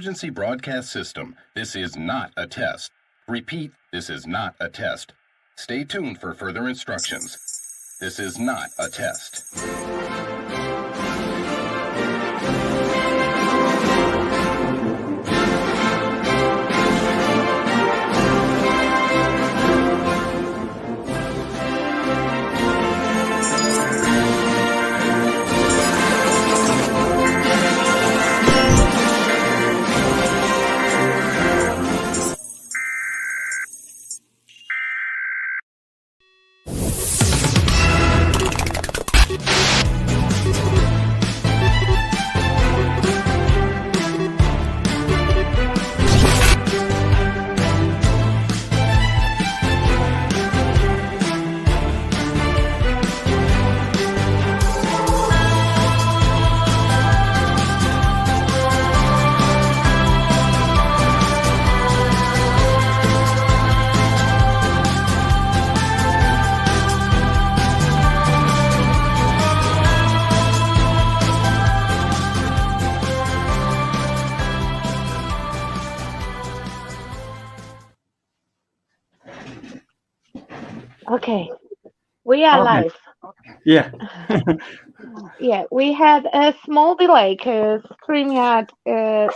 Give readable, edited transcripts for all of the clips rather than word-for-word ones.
emergency broadcast system. This is not a test. Repeat, this is not a test. Stay tuned for further instructions. This is not a test. Okay, we are live. Yeah. Yeah, we had a small delay because StreamYard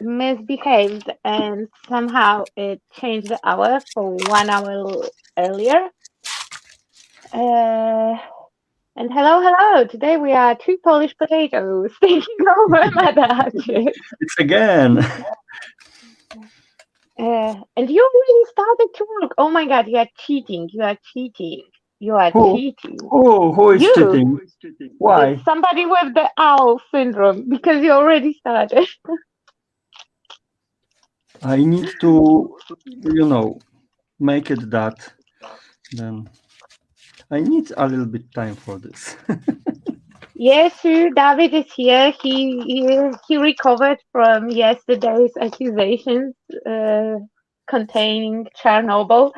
misbehaved and somehow it changed the hour for 1 hour earlier. And hello. Today we are two Polish potatoes taking over my batches. It's again. And you already started to work. Oh my God, you are cheating. You are cheating. Who is cheating? Why? It's somebody with the owl syndrome because you already started. I need to, make it that. Then I need a little bit time for this. Yes, sir. David is here. He recovered from yesterday's accusations containing Chernobyl.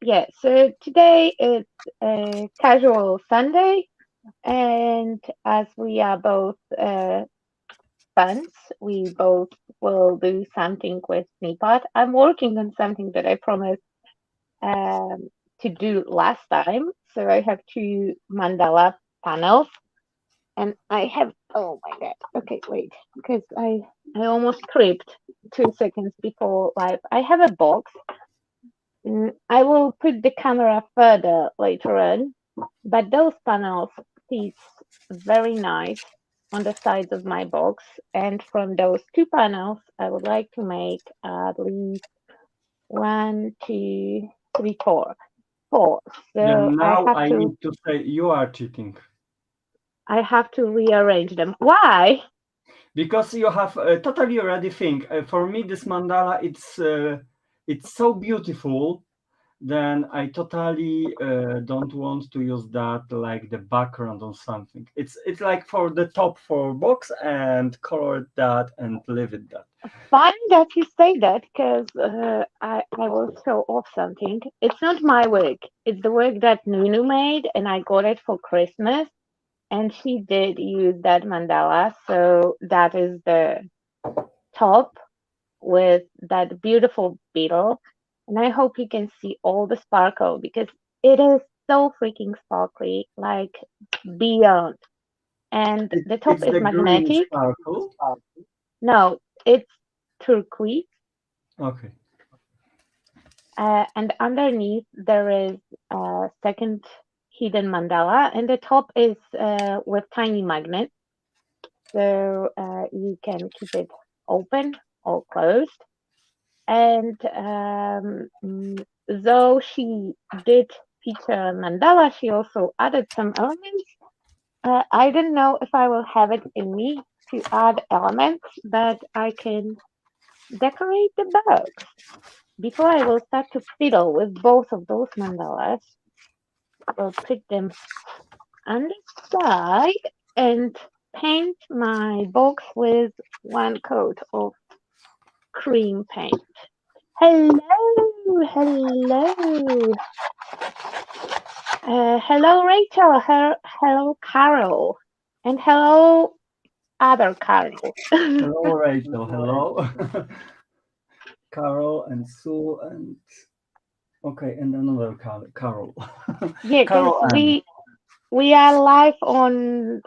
Yeah. So today it's a casual Sunday, and as we are both fans, we both will do something with Sneapot. I'm working on something that I promised to do last time. So I have two mandala panels, and I have, oh my God. Okay, wait, because I almost tripped 2 seconds before live. I have a box. I will put the camera further later on, but those panels fit very nice on the sides of my box, and from those two panels I would like to make at least 1, 2, 3, 4. So now I need to say you are cheating. I have to rearrange them. Why? Because you have a totally ready thing. For me, this mandala, it's so beautiful. Then I totally don't want to use that like the background or something. It's like for the top for box and color that and leave it that. Funny that you say that because I will show off something. It's not my work. It's the work that Nunu made, and I got it for Christmas. And she did use that mandala. So that is the top with that beautiful beetle. And I hope you can see all the sparkle because it is so freaking sparkly, like beyond. And the top is magnetic. Green sparkle? No, it's turquoise. Okay. And underneath there is a second hidden mandala, and the top is with tiny magnets. So you can keep it open or closed. And though she did feature mandala, she also added some elements. I don't know if I will have it in me to add elements, but I can decorate the box. Before I will start to fiddle with both of those mandalas, I'll put them on the side and paint my box with one coat of cream paint. Hello. Hello, Rachel. Hello, Carol. And hello, other Carol. Hello, Rachel. Hello. Carol and Sue and okay, and another Carol. Yeah, because Carol Ann. we are live on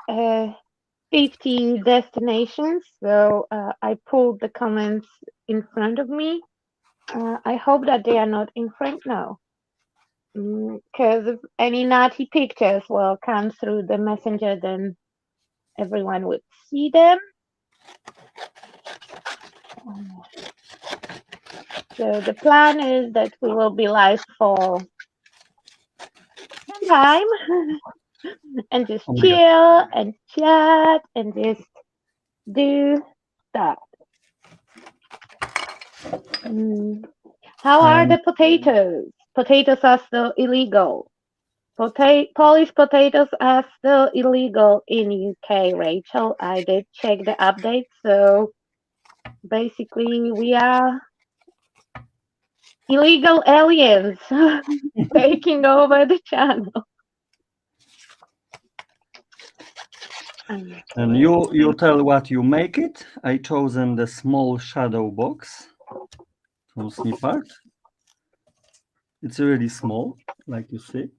50 destinations, so I pulled the comments in front of me. I hope that they are not in front now, because if any naughty pictures will come through the messenger, then everyone would see them. So the plan is that we will be live for some time and just Oh my God. chill and chat and just do stuff. How are the potatoes? Potatoes are still illegal. Polish potatoes are still illegal in UK, Rachel. I did check the update, so basically we are illegal aliens taking over the channel. And you tell what you make it. I chosen the small shadow box from Snippart. It's really small, like you see.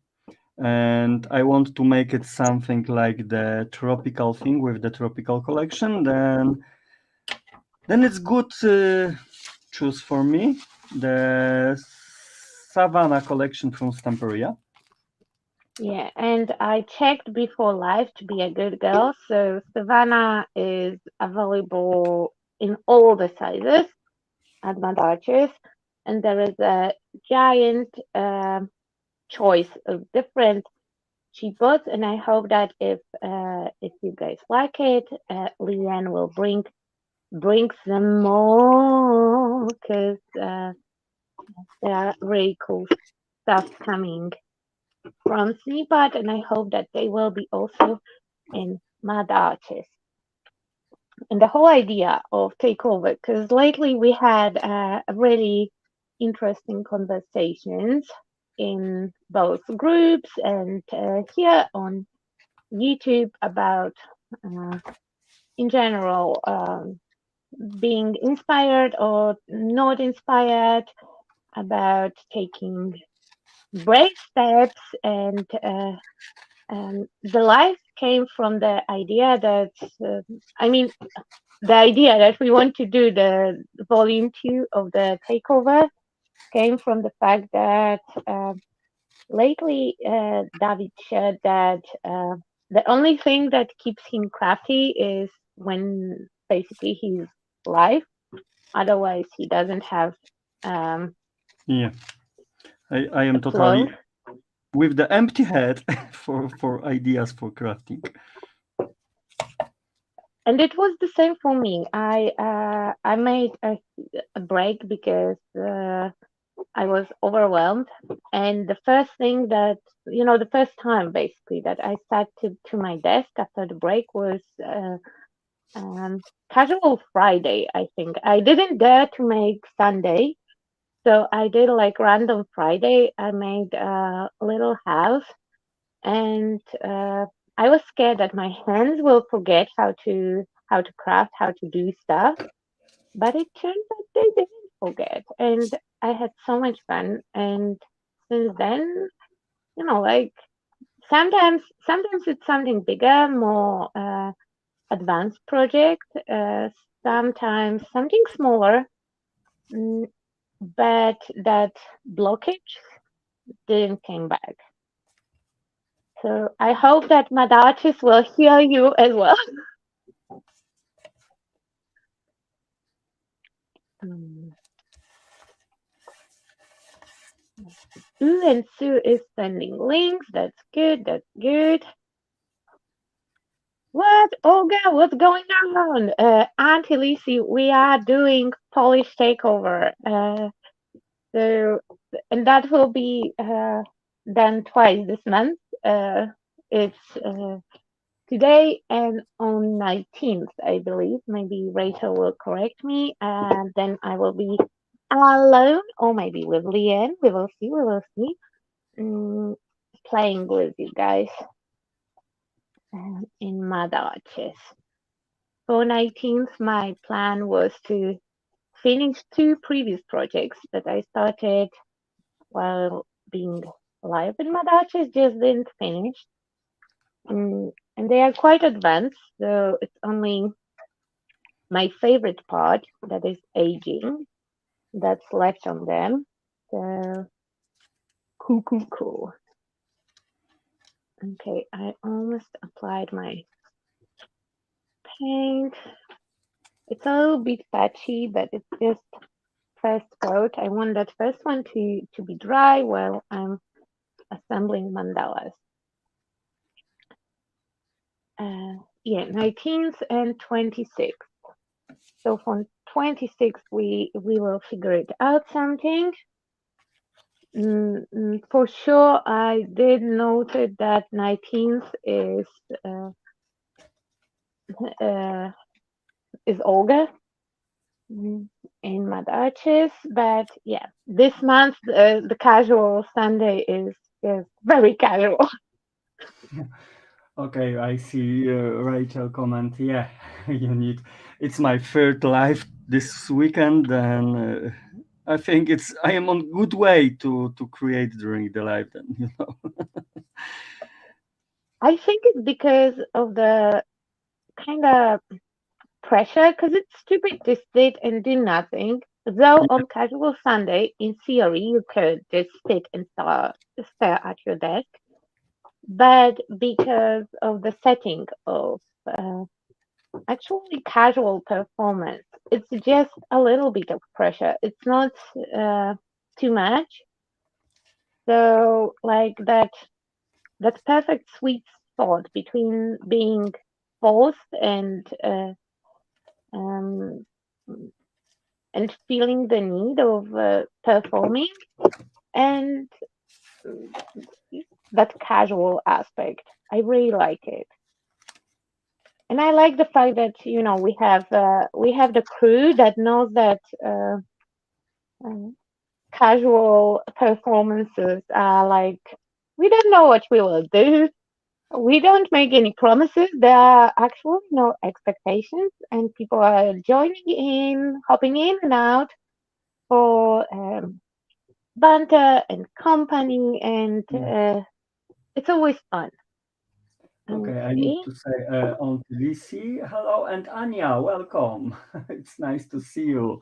And I want to make it something like the tropical thing with the tropical collection. Then it's good choose for me the Savannah collection from Stamperia. Yeah, and I checked before live to be a good girl. So Savannah is available in all the sizes at Mount Arches, and there is a giant choice of different cheapos. And I hope that if you guys like it, Leanne will bring some more because there are really cool stuff coming from Sneapot, and I hope that they will be also in Mad Arches. And the whole idea of takeover, because lately we had really interesting conversations in both groups and here on YouTube about, in general, being inspired or not inspired, about taking brave steps, and the life came from the idea that the idea that we want to do the volume 2 of the takeover came from the fact that lately David shared that the only thing that keeps him crafty is when basically he's live. Otherwise, he doesn't have Yeah, I am flow. totally with the empty head for ideas for crafting. And it was the same for me. I made a break because I was overwhelmed, and the first thing that the first time basically that I sat to my desk after the break was casual Friday. I think I didn't dare to make Sunday, so I did like random Friday. I made a little house, and I was scared that my hands will forget how to craft, how to do stuff. But it turned out they didn't forget, and I had so much fun. And since then, like sometimes it's something bigger, more advanced project. Sometimes something smaller, but that blockage didn't came back. So I hope that my artist will hear you as well. Ooh, and Sue is sending links. That's good. That's good. What, Olga? What's going on? Auntie Lisi, we are doing Polish takeover. So, and that will be done twice this month. It's today and on 19th, I believe. Maybe Rachel will correct me, and then I will be alone, or maybe with Leanne. We will see. We will see. Playing with you guys in Mad Arches. for 19th, my plan was to finish 2 previous projects that I started while being alive in Madaches, just didn't finish. And they are quite advanced, so it's only my favorite part, that is aging, that's left on them. So cool. Okay, I almost applied my paint. It's a little bit patchy, but it's just first coat. I want that first one to be dry while I'm assembling mandalas. Yeah, 19th and 26th. So for 26th, we will figure it out something. For sure, I did note that 19th is Olga in Madaches, but yeah, this month the casual Sunday is very casual. Okay, I see Rachel comment. Yeah, you need. It's my third live this weekend, and I think I am on good way to create during the live. Then I think it's because of the kind of pressure, because it's stupid to sit and do nothing. Though on casual Sunday, in theory, you could just sit and stare at your desk. But because of the setting of actually casual performance, it's just a little bit of pressure. It's not too much. So like that perfect sweet spot between being forced um, and feeling the need of performing, and that casual aspect. I really like it. And I like the fact that we have the crew that knows that casual performances are like, we don't know what we will do. We don't make any promises. There are actually no expectations, and people are joining in, hopping in and out for banter and company, and it's always fun. okay, I need to say on Lisi, hello, and Anya, welcome. It's nice to see you.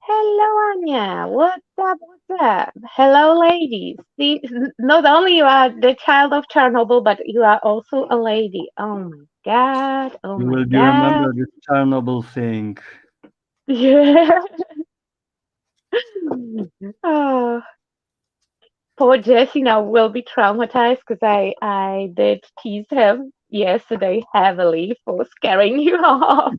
Hello, Anya. What's up? What's up? Hello, ladies. See, not only you are the child of Chernobyl, but you are also a lady. Oh my God. Oh You my will be God. remember this Chernobyl thing. Yeah. Oh, poor Jesse now will be traumatized because I did tease him yesterday heavily for scaring you off.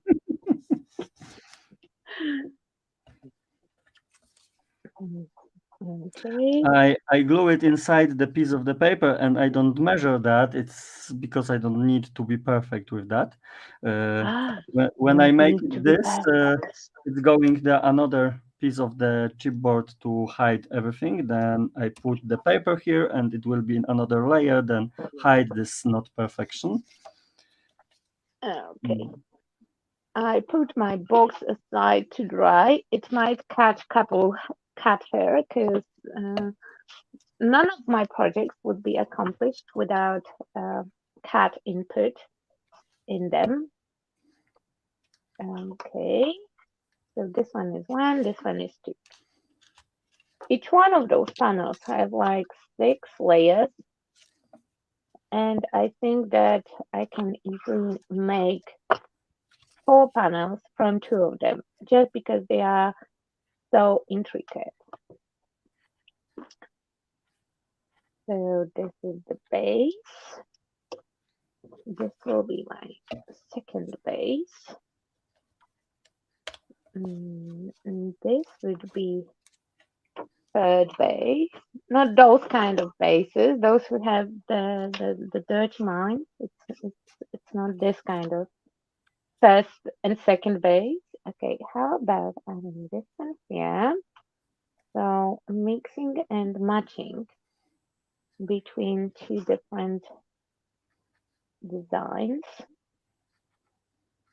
Okay. I glue it inside the piece of the paper, and I don't measure that. It's because I don't need to be perfect with that. When I Don't make need to be this, perfect. it's going the another piece of the chipboard to hide everything. Then I put the paper here, and it will be in another layer. Then hide this not perfection. Okay. I put my box aside to dry. It might catch couple cat hair because none of my projects would be accomplished without cat input in them. Okay, so this one is 1, this one is 2. Each one of those panels have like 6 layers, and I think that I can easily make 4 panels from 2 of them, just because they are so intricate. So this is the base. This will be my second base. And this would be third base. Not those kind of bases. Those would have the dirty mind. It's not this kind of first and second base. Okay, how about adding this one here? So mixing and matching between 2 different designs.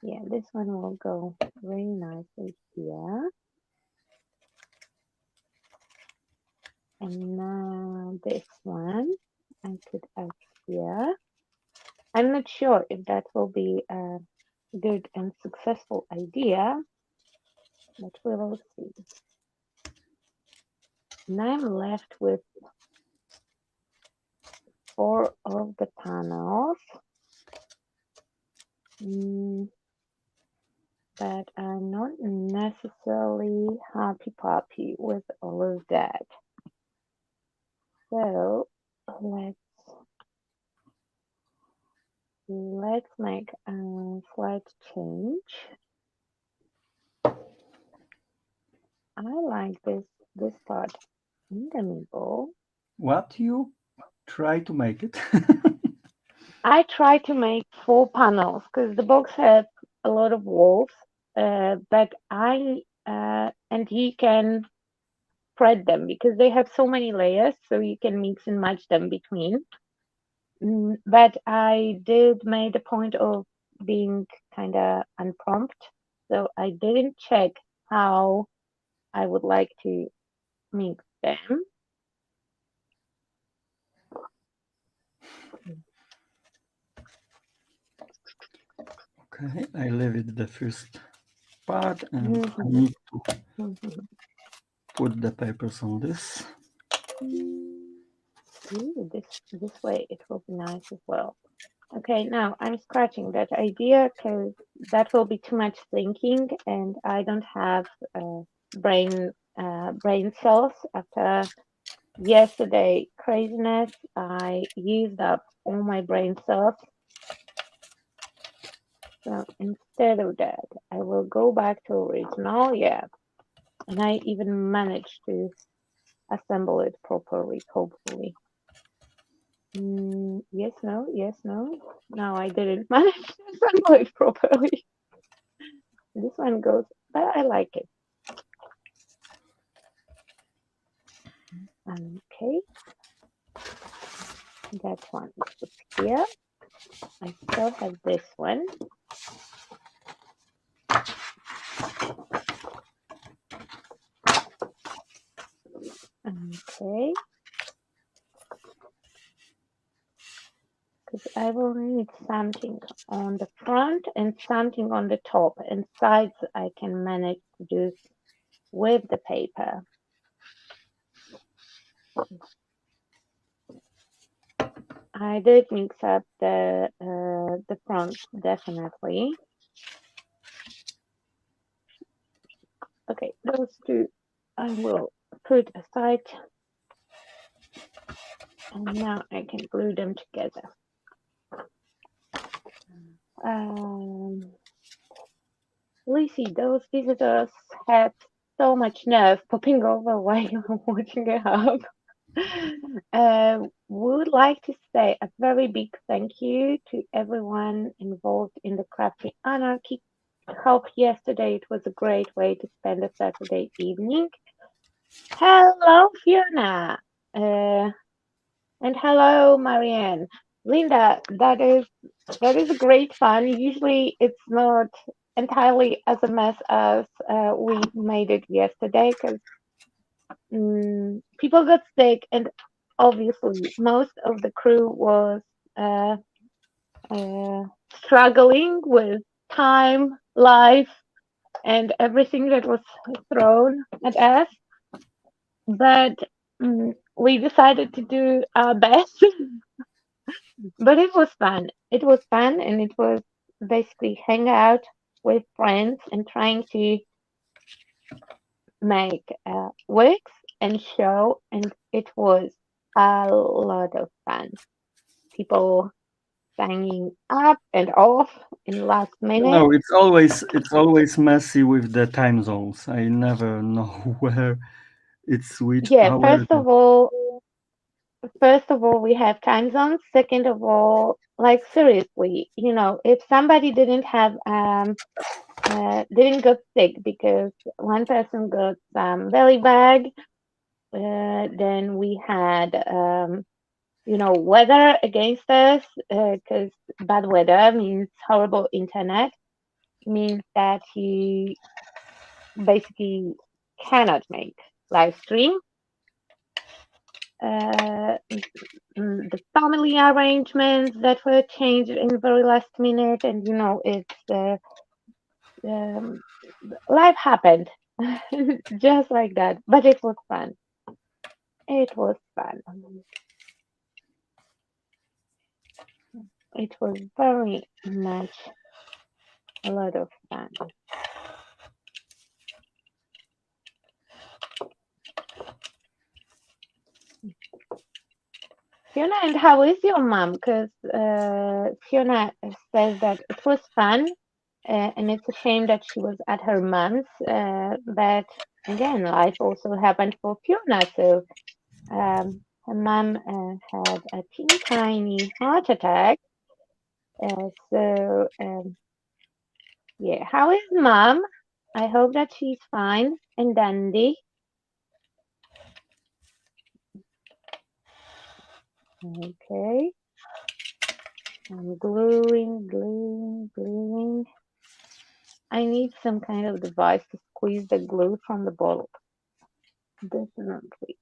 Yeah, this one will go very nicely here. And now this one I could add here. I'm not sure if that will be a good and successful idea, but we will see. And I'm left with 4 of the panels. But I'm not necessarily happy with all of that. So let's make a slight change. I like this part in the middle. What you try to make it? I try to make 4 panels because the box has a lot of walls, but and you can spread them because they have so many layers, so you can mix and match them between. But I did make a point of being kind of unprompt, so I didn't check how I would like to mix them. Okay, I leave it the first part, and I need to put the papers on this. This way it will be nice as well. Okay, now I'm scratching that idea because that will be too much thinking, and I don't have brain cells after yesterday craziness. I used up all my brain cells. So instead of that, I will go back to original, yeah. And I even managed to assemble it properly, hopefully. Yes, no, yes, no. No, I didn't manage to assemble it properly. This one goes, but I like it. Okay. That one is here. I still have this one. Okay. Because I will need something on the front and something on the top, and sides I can manage to do with the paper. I did mix up the front definitely. Okay, those two I will put aside, and now I can glue them together. Lucy, those visitors had so much nerve popping over while you were watching it up. Would like to say a very big thank you to everyone involved in the Crafty Anarchy. Hope yesterday it was a great way to spend a Saturday evening. Hello, Fiona. And hello, Marianne. Linda, that is a great fun. Usually it's not entirely as a mess as we made it yesterday because people got sick, and obviously most of the crew was struggling with time, life, and everything that was thrown at us. But we decided to do our best. But it was fun. It was fun, and it was basically hang out with friends and trying to make works and show, and it was a lot of fun. People banging up and off in last minute. No, it's always messy with the time zones. I never know where it's which Yeah, hour. first of all, we have time zones. Second of all, like seriously, if somebody didn't get sick because one person got some belly bag, then we had weather against us because bad weather means horrible internet. means that you basically cannot make live stream. The family arrangements that were changed in very last minute, and it's life happened just like that. But it was fun. It was fun. It was very much a lot of fun. Fiona, and how is your mom? Because Fiona says that it was fun, and it's a shame that she was at her mom's. But again, life also happened for Fiona. So her mom had a teeny tiny heart attack. Yeah, how is mom? I hope that she's fine and dandy. Okay. I'm gluing. I need some kind of device to squeeze the glue from the bottle. Definitely.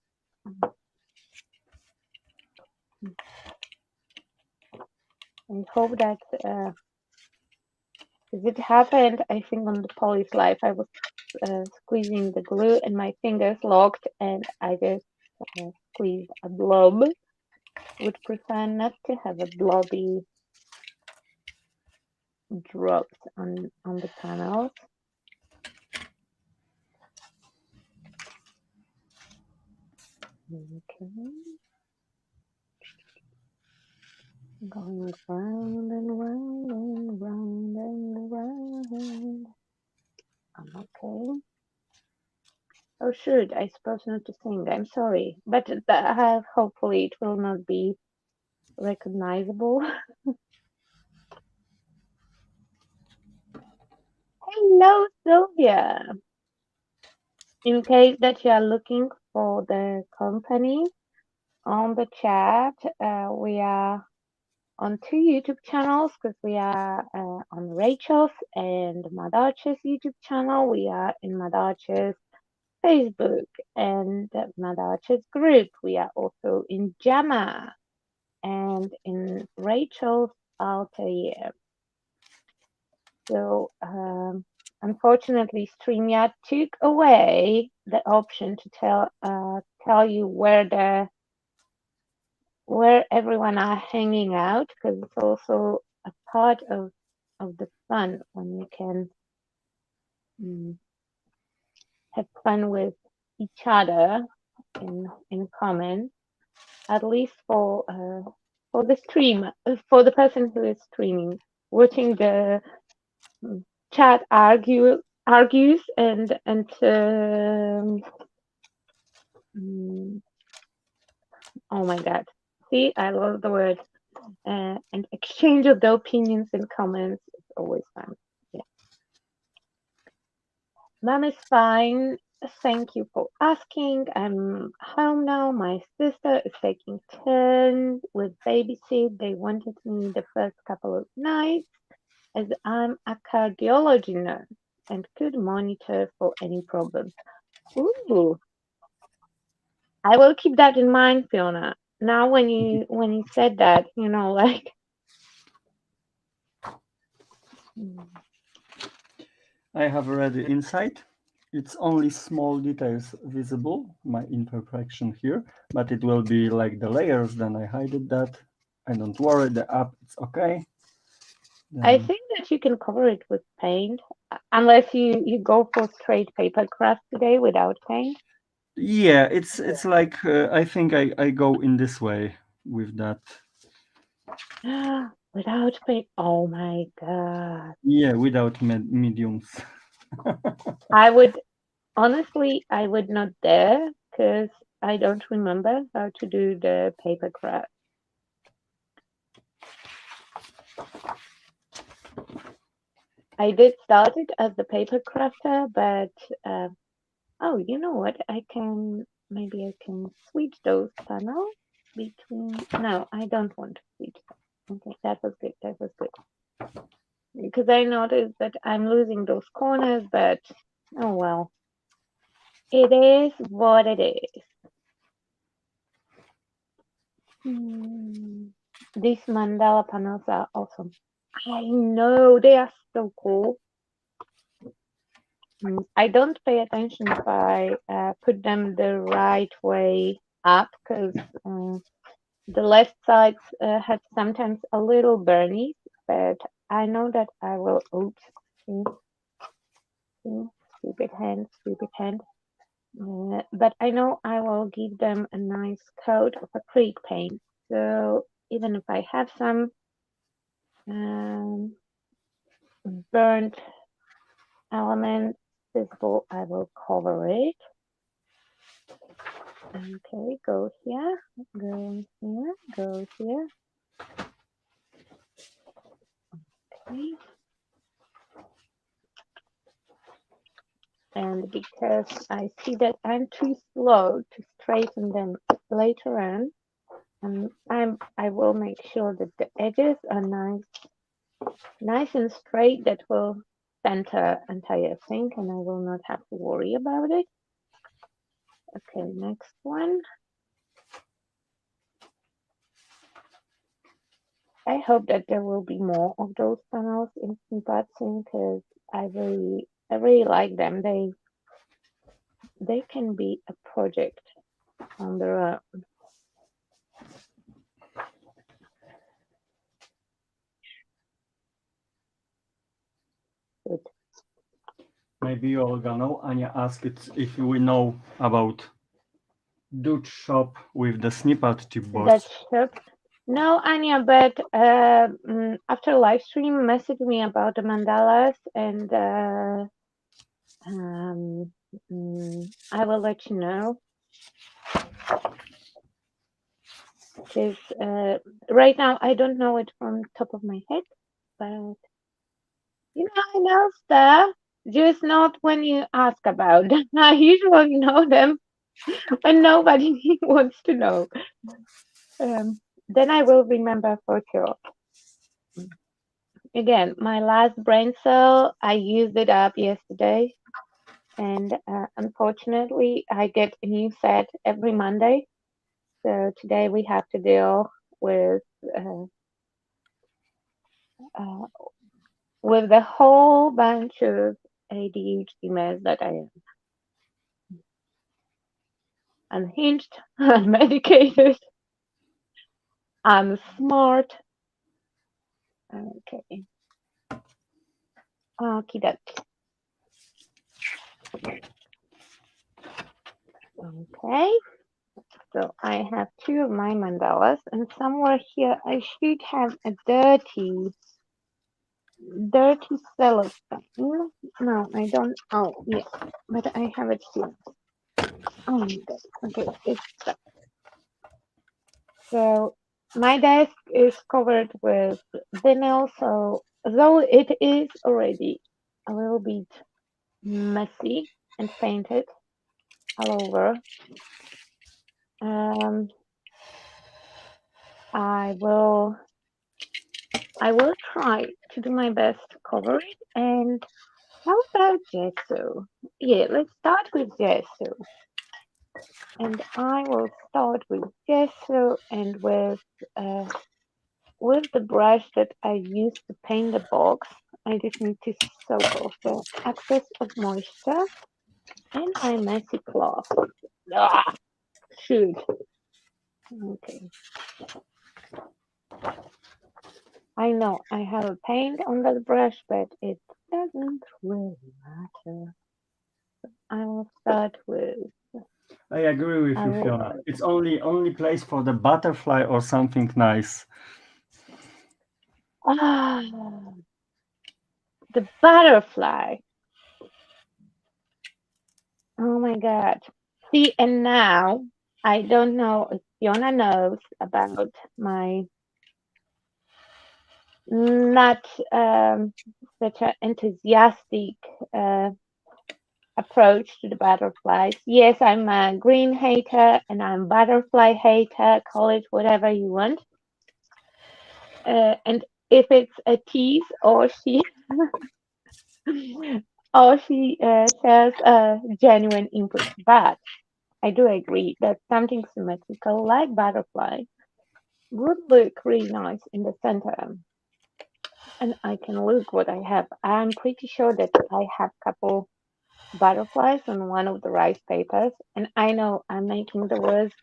I hope that if it happened, I think on the Polish life, I was squeezing the glue and my fingers locked and I just squeezed a blob. Would prefer not to have a blobby drops on the panels. Okay. Going round and round and round and round. Okay. Oh, shoot, I suppose not to sing. I'm sorry. But hopefully it will not be recognizable. Hello, Sylvia. In case that you are looking for the company on the chat, we are on 2 YouTube channels because we are on Rachel's and Madarch's YouTube channel. We are in Madarch's Facebook and Madarch's group. We are also in Jamma and in Rachel's Altair. So unfortunately, StreamYard took away the option to tell you where everyone are hanging out, because it's also a part of the fun when you can have fun with each other in common, at least for the stream, for the person who is streaming, watching the chat argues and oh my god, see, I love the word, and exchange of the opinions and comments is always fun. Yeah. Mom is fine. Thank you for asking. I'm home now. My sister is taking turns with babysit. They wanted me the first couple of nights, as I'm a cardiology nurse and could monitor for any problems. Ooh, I will keep that in mind, Fiona. Now, when you said that, like. I have already insight. It's only small details visible, my imperfection here, but it will be like the layers, then I hide that. I don't worry, the app, it's okay. I think that you can cover it with paint, unless you go for straight paper craft today without paint. Yeah, it's like I think I go in this way with that. Without paint? Oh my god! Yeah, without mediums. I would not dare, because I don't remember how to do the paper craft. I did start it as the paper crafter, but oh, you know what? Maybe I can switch those panels between. No, I don't want to switch them. Okay, that was good. because I noticed that I'm losing those corners, but oh well. It is what it is. These mandala panels are awesome. I know, they are so cool. I don't pay attention if I put them the right way up, because the left sides have sometimes a little burny, but I know that I will, oops, see, stupid hand, stupid hand. But I know I will give them a nice coat of acrylic paint. So even if I have some burnt elements visible, I will cover it. Okay, go here, go here, go here. Okay. And because I see that I'm too slow to straighten them later on, I will make sure that the edges are nice and straight. That will center entire thing, and I will not have to worry about it. Okay, next one. I hope that there will be more of those panels in Snippetsing, because I really like them. They can be a project on their own. Good. Maybe Olga, no? Anya asked if we know about Dutch shop with the snippet tip boards. Dutch shop. No, Anya, but after live stream, message me about the mandalas, and I will let you know. Because right now I don't know it from top of my head, but I know stuff, just not when you ask about them. I usually know them when nobody wants to know. Then I will remember for sure. Again, my last brain cell, I used it up yesterday, and unfortunately, I get a new set every Monday. So today we have to deal with the whole bunch of ADHD mess that I am. Unhinged, unmedicated, I'm smart. Okay. Okie dokie. Okay. So I have two of my mandalas, and somewhere here I should have a dirty cellophane. No, I don't. Oh, yeah, but I have it here. Oh my god. Okay, it's stuck. So my desk is covered with vinyl, so though it is already a little bit messy and painted all over, I will try to do my best to cover it. And how about gesso? Yeah, let's start with gesso. And I will start with gesso, and with the brush that I used to paint the box, I just need to soak off the excess of moisture and my messy cloth. Ah, shoot. Okay. I know I have a paint on that brush, but it doesn't really matter. I will start with. I agree with you, Fiona. It's only place for the butterfly or something nice. Ah, the butterfly. Oh my God. See, and now I don't know if Fiona knows about my not such an enthusiastic approach to the butterflies. Yes, I'm a green hater and I'm butterfly hater, call it whatever you want. And if it's a tease or she or she shares a genuine input. But I do agree that something symmetrical like butterfly would look really nice in the center. And I can look what I have. I'm pretty sure that I have a couple butterflies on one of the rice papers, and I know I'm making the worst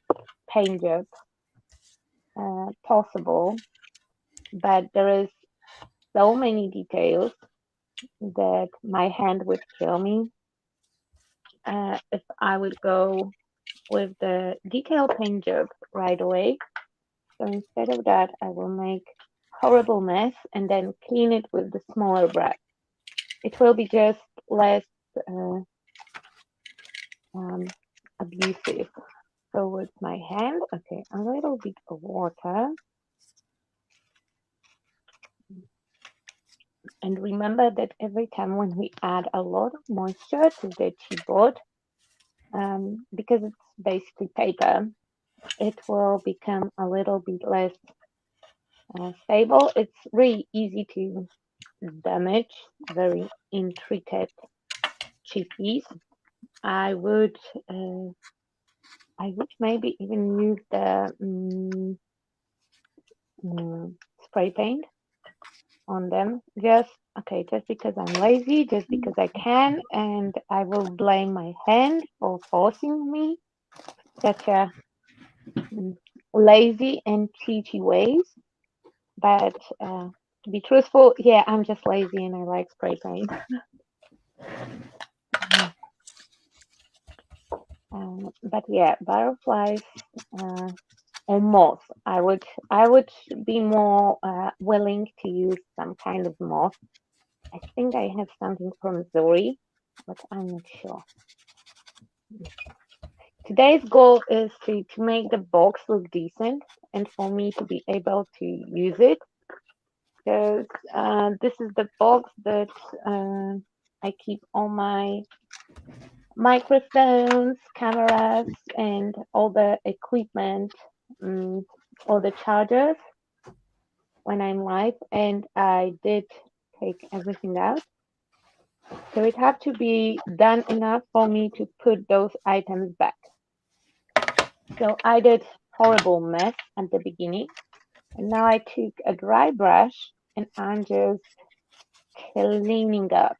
paint job possible, but there is so many details that my hand would kill me if I would go with the detail paint job right away. So instead of that, I will make horrible mess and then clean it with the smaller brush. It will be just less abusive. So with my hand, okay, a little bit of water. And remember that every time when we add a lot of moisture to the chipboard, because it's basically paper, it will become a little bit less stable. It's really easy to damage very intricate chippies. I would maybe even use the spray paint on them. Just because I'm lazy, just because I can, and I will blame my hand for forcing me such a lazy and cheaty ways. But to be truthful, yeah, I'm just lazy and I like spray paint. But yeah, butterflies or moth. I would be more willing to use some kind of moth. I think I have something from Zori, but I'm not sure. Today's goal is to make the box look decent and for me to be able to use it. Because this is the box that I keep all my microphones, cameras, and all the equipment, all the chargers when I'm live, and I did take everything out. So it had to be done enough for me to put those items back. So I did horrible mess at the beginning, and now I took a dry brush and I'm just cleaning up.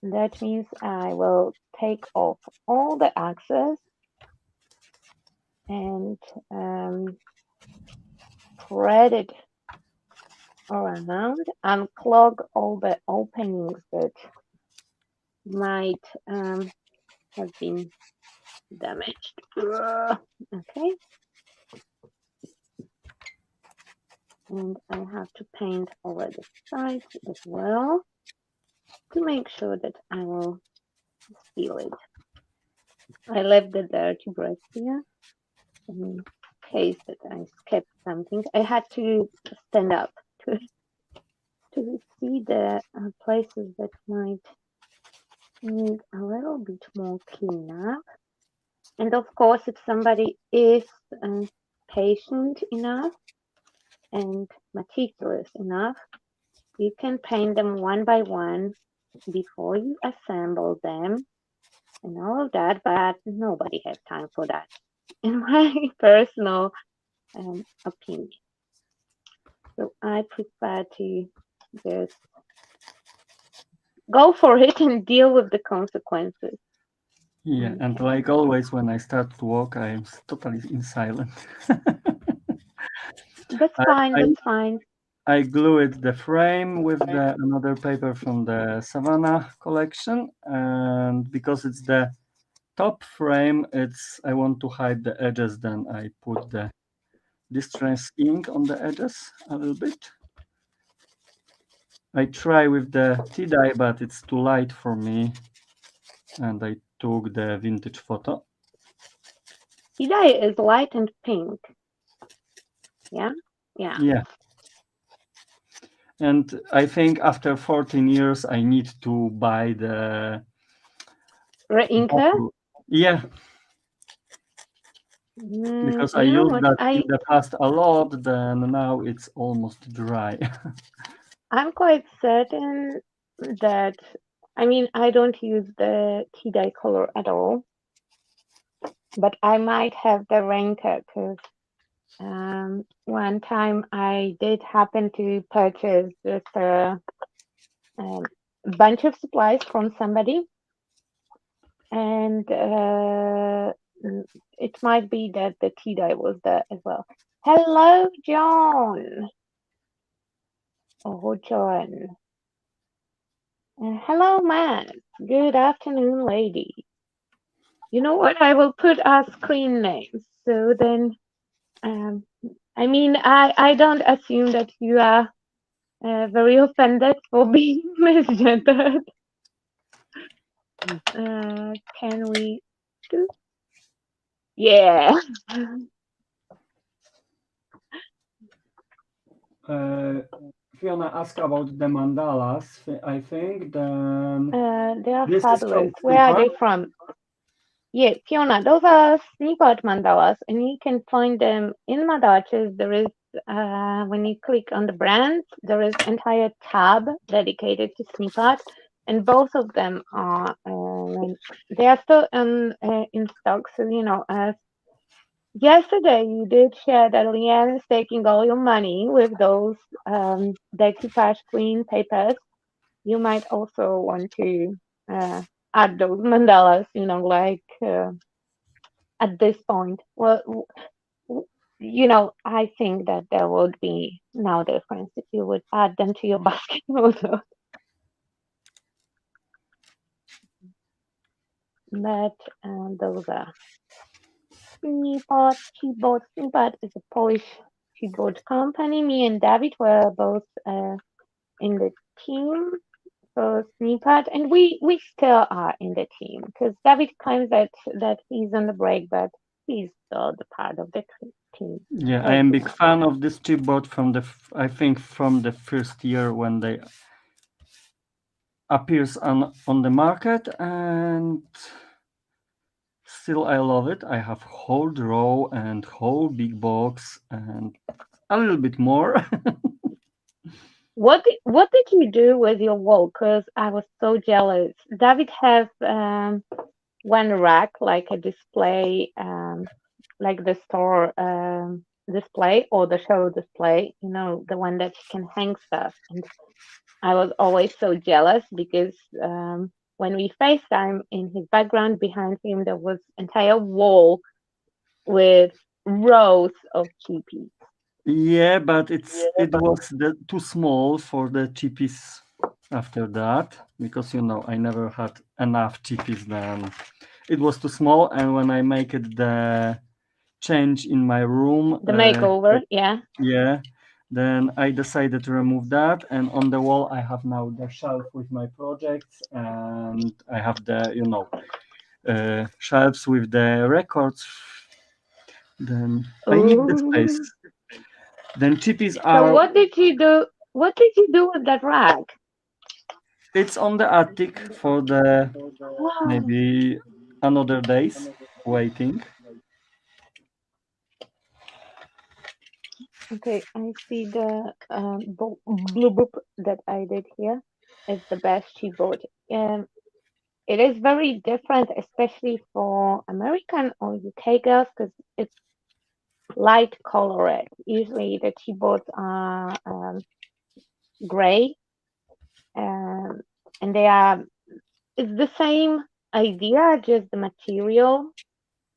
That means I will take off all the excess and spread it around, unclog all the openings that might have been damaged. Okay. And I have to paint over the sides as well to make sure that I will seal it. I left the dirty brush here in case that I skipped something. I had to stand up to see the places that might need a little bit more cleanup. And of course, if somebody is patient enough and meticulous enough, you can paint them one by one before you assemble them and all of that, but nobody has time for that, in my personal opinion. So I prefer to just go for it and deal with the consequences. Yeah, and like always, when I start to walk, I'm totally in silent. That's fine. That's fine. I glued the frame with another paper from the Savannah collection, and because it's the top frame, I want to hide the edges. Then I put the distress ink on the edges a little bit. I try with the tea dye, but it's too light for me, and I took the vintage photo. Tea dye is light and pink. Yeah. And I think after 14 years, I need to buy the re-inker. Yeah. because I You know used what? that in the past a lot, then now it's almost dry. I'm quite certain that, I mean, I don't use the tea dye color at all, but I might have the raincoat because one time I did happen to purchase just a bunch of supplies from somebody, and it might be that the tea dye was there as well. Hello, John. Oh, John. Hello, Matt. Good afternoon, lady. You know what? I will put our screen names. So then, I mean, I don't assume that you are very offended for being misgendered. Can we do? Yeah. Fiona asked about the mandalas, I think. Then They are this is from fabulous. Where are they Snippet. from? Yeah, Fiona, those are snippet mandalas, and you can find them in Madaches. There is, when you click on the brands, there is entire tab dedicated to snippet, and both of them are, they are still in stock. So, you know, yesterday you did share that Leanne is taking all your money with those decoupage queen papers. You might also want to add those mandalas, you know, like at this point. Well, you know, I think that there would be no difference if you would add them to your basket also. But those are Snippet. Snippet is a Polish keyboard company. Me and David were both in the team for Snippet, and we still are in the team because David claims that he's on the break, but he's still the part of the team. Yeah, I am big fan of this keyboard from I think from the first year when they appears on the market, and still I love it. I have whole draw and whole big box and a little bit more. What did you do with your wall? Because I was so jealous. David has one rack, like a display, like the store display or the show display, you know, the one that you can hang stuff. And I was always so jealous because when we FaceTime, in his background behind him, there was entire wall with rows of chippies. Yeah, but it was too small for the chippies after that, because you know I never had enough chippies then. It was too small, and when I make it the change in my room, The makeover, yeah. yeah, then I decided to remove that, and on the wall I have now the shelf with my projects, and I have the, you know, shelves with the records. Then I need the space. Then chippies are. So what did you do? What did you do with that rack? It's on the attic for the maybe another days waiting. Okay, I see the blue book that I did here. It's the best keyboard. It is very different, especially for American or UK girls, because it's light colored. Usually the keyboards are gray, and they are. It's the same idea, just the material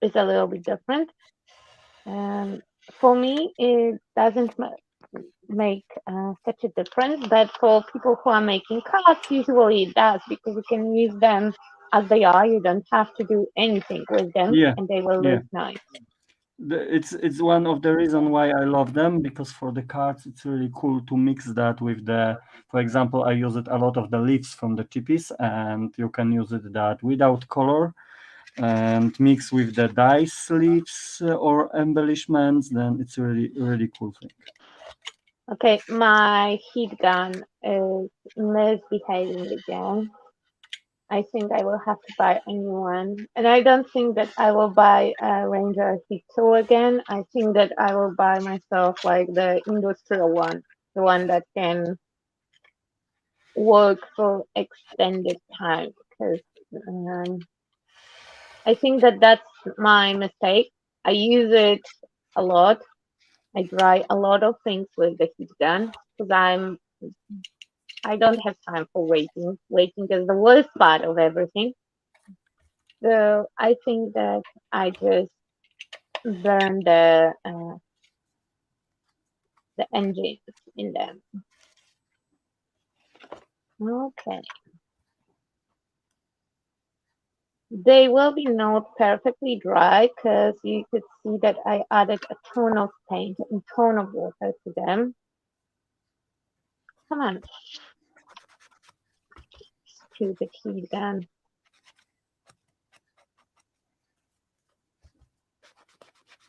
is a little bit different. For me, it doesn't make such a difference, but for people who are making cards, usually it does, because you can use them as they are. You don't have to do anything with them, and they will look nice. It's one of the reasons why I love them, because for the cards it's really cool to mix that with the, for example, I use it a lot of the leaves from the chippies, and you can use it that without color and mix with the dice leaves or embellishments. Then it's really cool thing. Okay, my heat gun is misbehaving again. I think I will have to buy a new one. And I don't think that I will buy a Ranger Hito again. I think that I will buy myself like the industrial one, the one that can work for extended time. Because I think that that's my mistake. I use it a lot. I dry a lot of things with the heat gun because I don't have time for waiting. Waiting is the worst part of everything. So I think that I just burn the engines in them. Okay. They will be not perfectly dry because you could see that I added a ton of paint and ton of water to them. Come on. Stupid heat gun.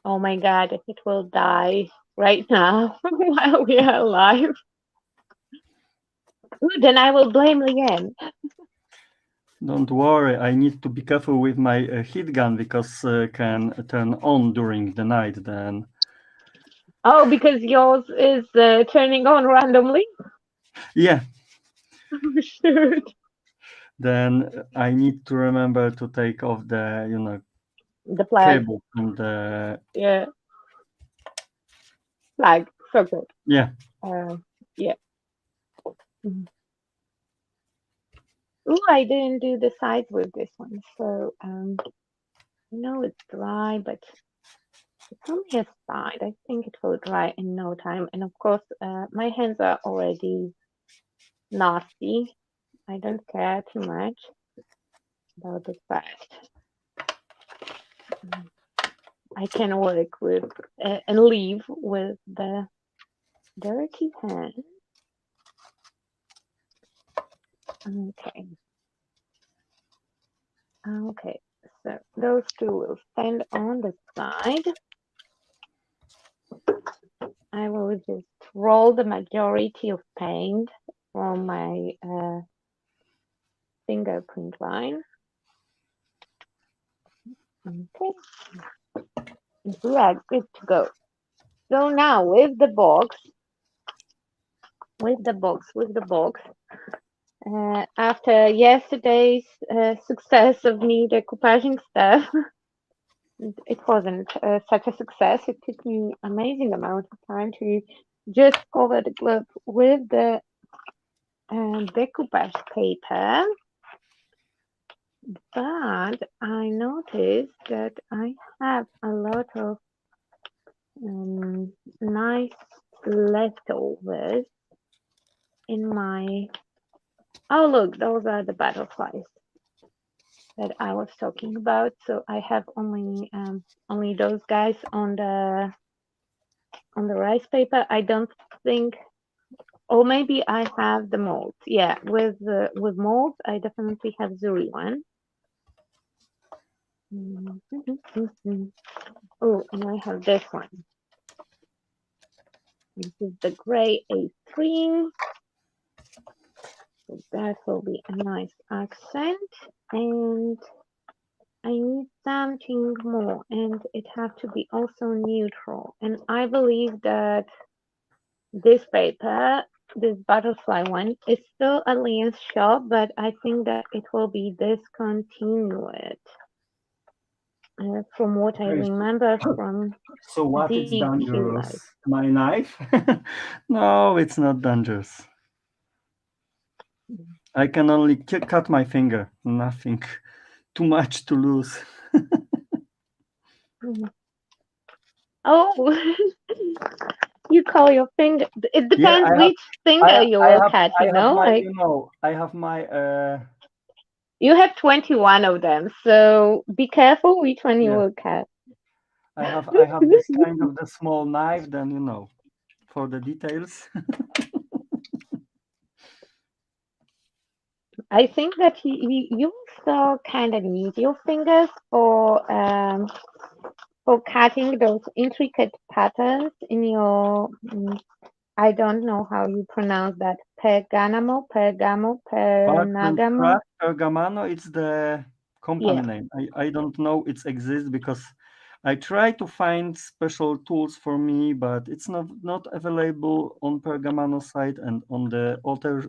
Oh my god, it will die right now while we are alive. Ooh, then I will blame Leanne. Don't worry, I need to be careful with my heat gun because can turn on during the night then. Oh, because yours is turning on randomly? Yeah. Oh, shoot. Then I need to remember to take off the, The flag. cable and the... Yeah. Flag. So good. Yeah. Yeah. Mm-hmm. Ooh, I didn't do the sides with this one. So, it's dry, but it's only a side. I think it will dry in no time. And of course, my hands are already nasty. I don't care too much about the fact. I can work with and leave with the dirty hand. Okay. Okay. So those two will stand on the side. I will just roll the majority of paint from my fingerprint line. Okay. And we are good to go. So now with the box, after yesterday's success of me decoupaging stuff, it wasn't such a success. It took me amazing amount of time to just cover the glove with the decoupage paper. But I noticed that I have a lot of nice leftovers in my... Oh, look, those are the butterflies that I was talking about. So I have only those guys on the rice paper. I don't think, or maybe I have the molds. Yeah, with molds, I definitely have Zuri one. Oh, and I have this one. This is the gray A3. So that will be a nice accent. And I need something more, and it has to be also neutral. And I believe that this paper, this butterfly one, is still a Leanne's shop, but I think that it will be discontinued. From what I remember from So what is DQ dangerous? Live. My knife? No, it's not dangerous. I can only cut my finger. Nothing too much to lose. Oh, you call your finger. It depends which finger you will cut, I have my You have 21 of them, so be careful which one you will cut. I have this kind of the small knife, then for the details. I think that you also kind of need your fingers for cutting those intricate patterns in your I don't know how you pronounce that, Pergamano, Pergamano. Pergamano, it's the company name. I don't know it exists because I try to find special tools for me, but it's not available on Pergamano site and on the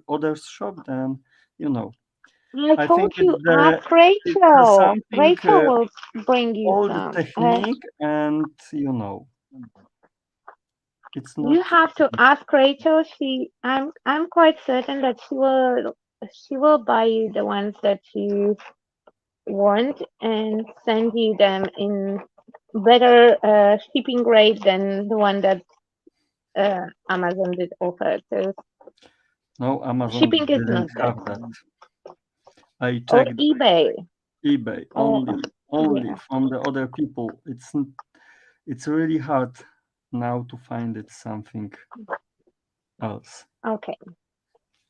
other shop. Then I I told think you, ask it's Rachel. something Rachel will bring you all some. the technique and it's not. You have to ask Rachel. I'm quite certain that she will buy you the ones that you want and send you them in better shipping rate than the one that Amazon did offer. So No, Amazon shipping is didn't not have that. that. I Or checked eBay. eBay only Yeah. from the other people. It's really hard now to find it something else. Okay.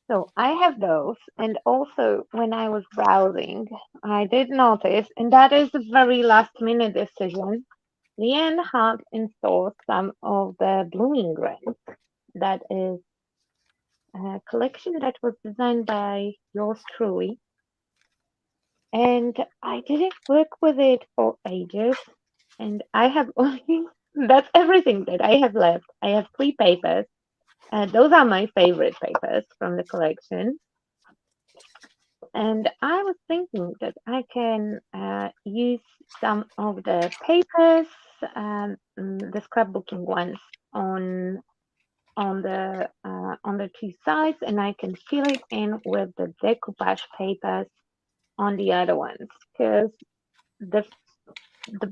So I have those, and also when I was browsing, I did notice, and that is a very last minute decision. Leanne had installed some of the blooming grains. That is a collection that was designed by yours truly. And I didn't work with it for ages. And I have only, that's everything that I have left. I have 3 papers. Those are my favorite papers from the collection. And I was thinking that I can use some of the papers, the scrapbooking ones, on the 2 sides, and I can fill it in with the decoupage papers on the other ones, because the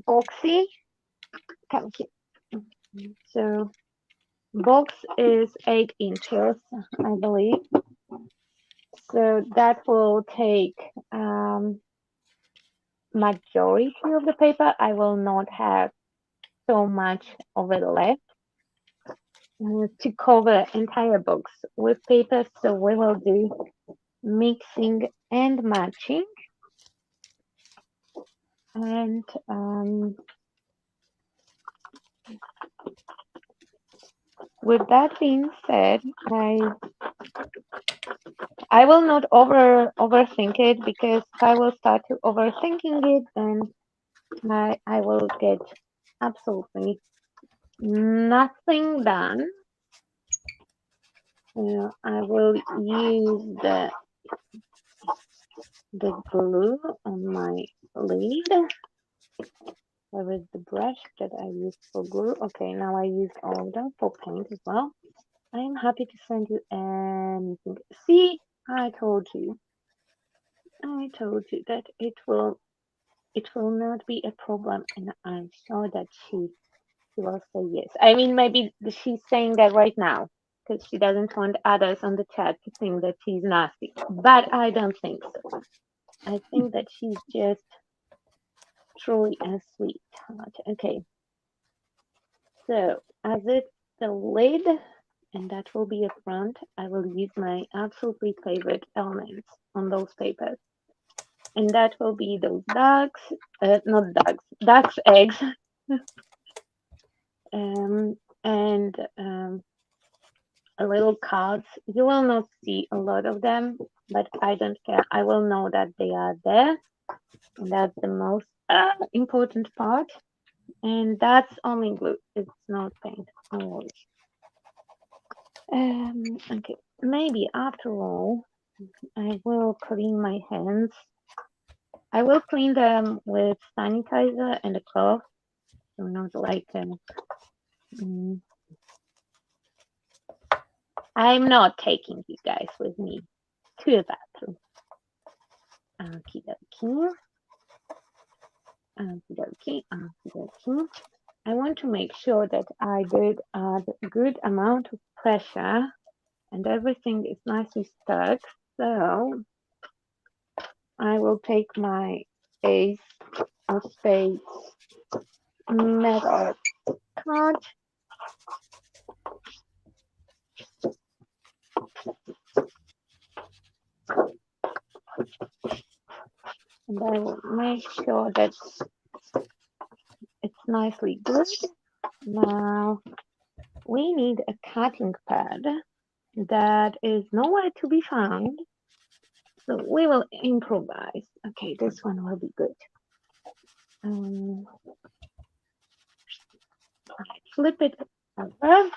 boxy, come here. So box is 8 inches, I believe. So that will take majority of the paper. I will not have so much of it left to cover entire box with paper. So we will do mixing and matching. And with that being said, I will not overthink it, because if I will start to overthinking it, then I will get absolutely nothing done. I will use the glue on my lid. Where is the brush that I used for glue? Okay, now I use all of them for paint as well. I am happy to send you anything. See, I told you that it will not be a problem, and I'm sure that she will say yes. I mean, maybe she's saying that right now because she doesn't want others on the chat to think that she's nasty, but I don't think so. I think that she's just truly a sweetheart. Okay, so as it's the lid, and that will be a front, I will use my absolutely favorite elements on those papers. And that will be those ducks eggs. And little cards. You will not see a lot of them, but I don't care. I will know that they are there. And that's the most important part. And that's only glue. It's not paint. Always. Okay. Maybe after all, I will clean my hands. I will clean them with sanitizer and a cloth. So not like I'm not taking you guys with me to the bathroom. Okie dokie. Okie dokie. Okie dokie. I want to make sure that I did add a good amount of pressure and everything is nicely stuck. So I will take my ace of spades metal card. And I will make sure that it's nicely good. Now we need a cutting pad. that is nowhere to be found. So we will improvise. Okay, this one will be good. Flip it over.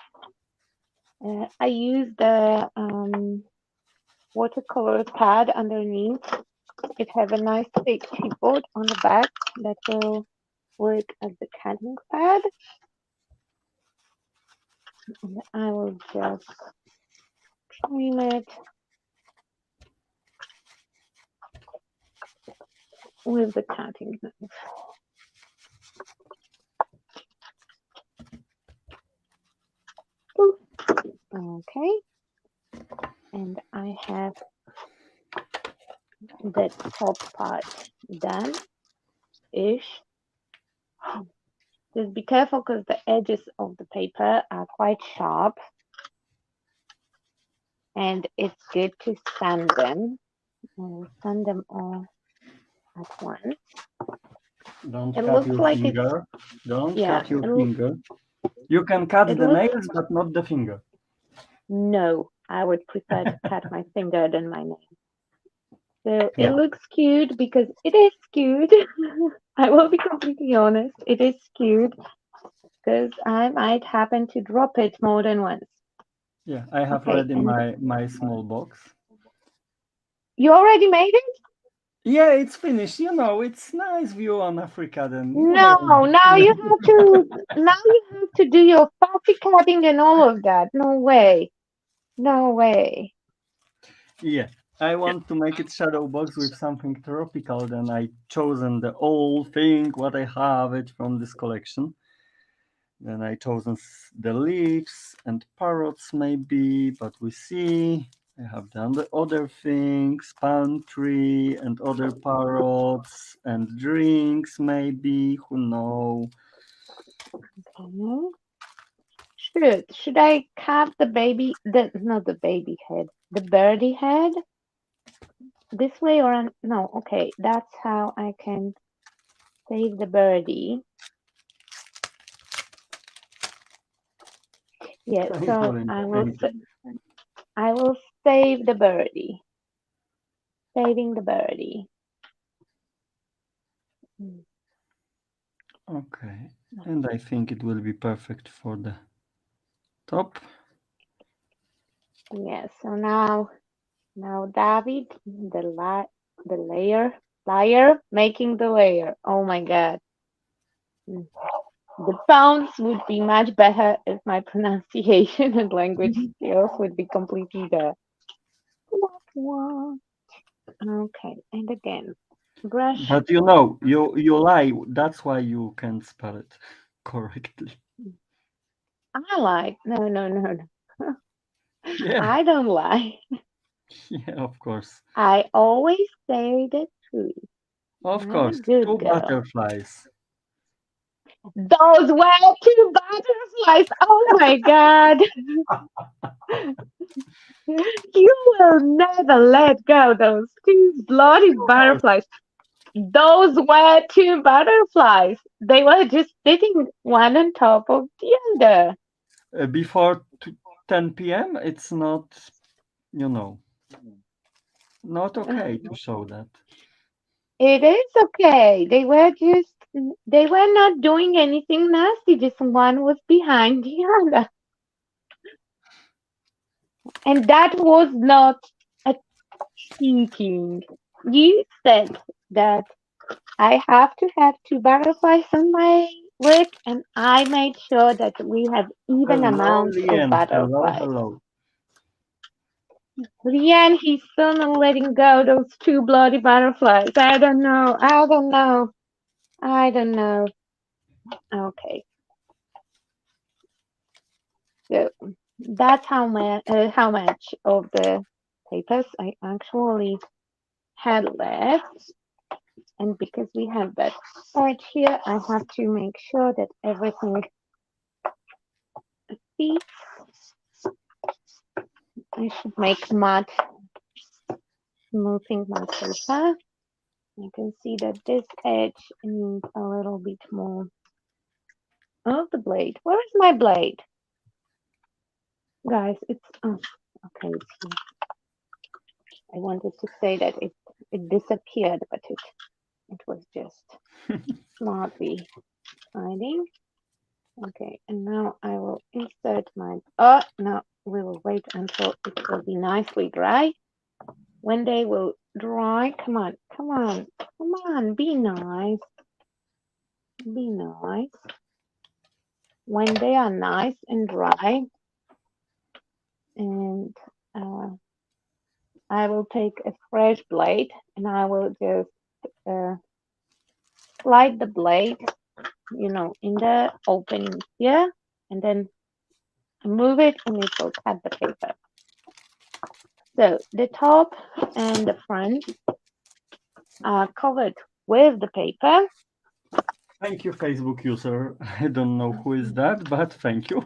I use the watercolor pad underneath. It has a nice big keyboard on the back that will work as the cutting pad. And I will just trim it with the cutting knife. Okay, and I have the top part done-ish. Just be careful because the edges of the paper are quite sharp, and it's good to sand them. Sand them all at once. Don't It cut looks your like finger. Don't yeah, cut your finger. You can cut it the looks nails, but not the finger. no. I would prefer to cut my finger than my nail. So Yeah. it looks skewed because it is skewed. I will be completely honest. It is skewed because I might happen to drop it more than once. Yeah, I have Okay, ready my small box. You already made it? Yeah, it's finished. You know, it's nice view on Africa. Then No, now you have to do your puffy cutting and all of that. No way. No way. Yeah, I want to make it shadow box with something tropical. Then I chosen the old thing what I have it from this collection. Then I chosen the leaves and parrots maybe, but we see. I have done the other things, palm tree and other parrots and drinks maybe, who know. Okay. Should I cut the baby not the baby head, the birdie head? This way or no, okay, that's how I can save the birdie. Yeah, so I will save the birdie. Saving the birdie. Okay, and I think it will be perfect for the top. Yeah, so now David, the liar, making the layer. Oh my God. The sounds would be much better if my pronunciation and language skills would be completely there. Okay, and again, brush. But you know, you lie. That's why you can't spell it correctly. I lie. No. Yeah, I don't lie. yeah, of course. I always say the truth. Of I'm a course, good two girl. butterflies. Those were two butterflies. Oh my God. You will never let go those two bloody butterflies. Those were two butterflies. They were just sitting one on top of the other. Before 10 p.m., it's not, not okay to show that. It is okay. They were not doing anything nasty. Just one was behind the other. And that was not a cheating. You said that I have to have two butterflies on my work, and I made sure that we have even Hello, amounts of Lian. Hello, butterflies. hello. Leanne, he's still not letting go those two bloody butterflies. I don't know. Okay. So that's how much of the papers I actually had left. And because we have that part here, I have to make sure that everything fits. I should make mud smoothing my paper. You can see that this edge needs a little bit more of the blade. Where is my blade? Guys, Okay, I wanted to say that it disappeared, but it was just smartly hiding. Okay, and now I will insert my, oh, no, we will wait until it will be nicely dry. When they will dry, come on, come on, come on, be nice. Be nice. When they are nice and dry, and I will take a fresh blade and I will just slide the blade, you know, in the opening here, and then move it and it will cut the paper. So the top and the front are covered with the paper. Thank you, Facebook user. I don't know who is that, but thank you.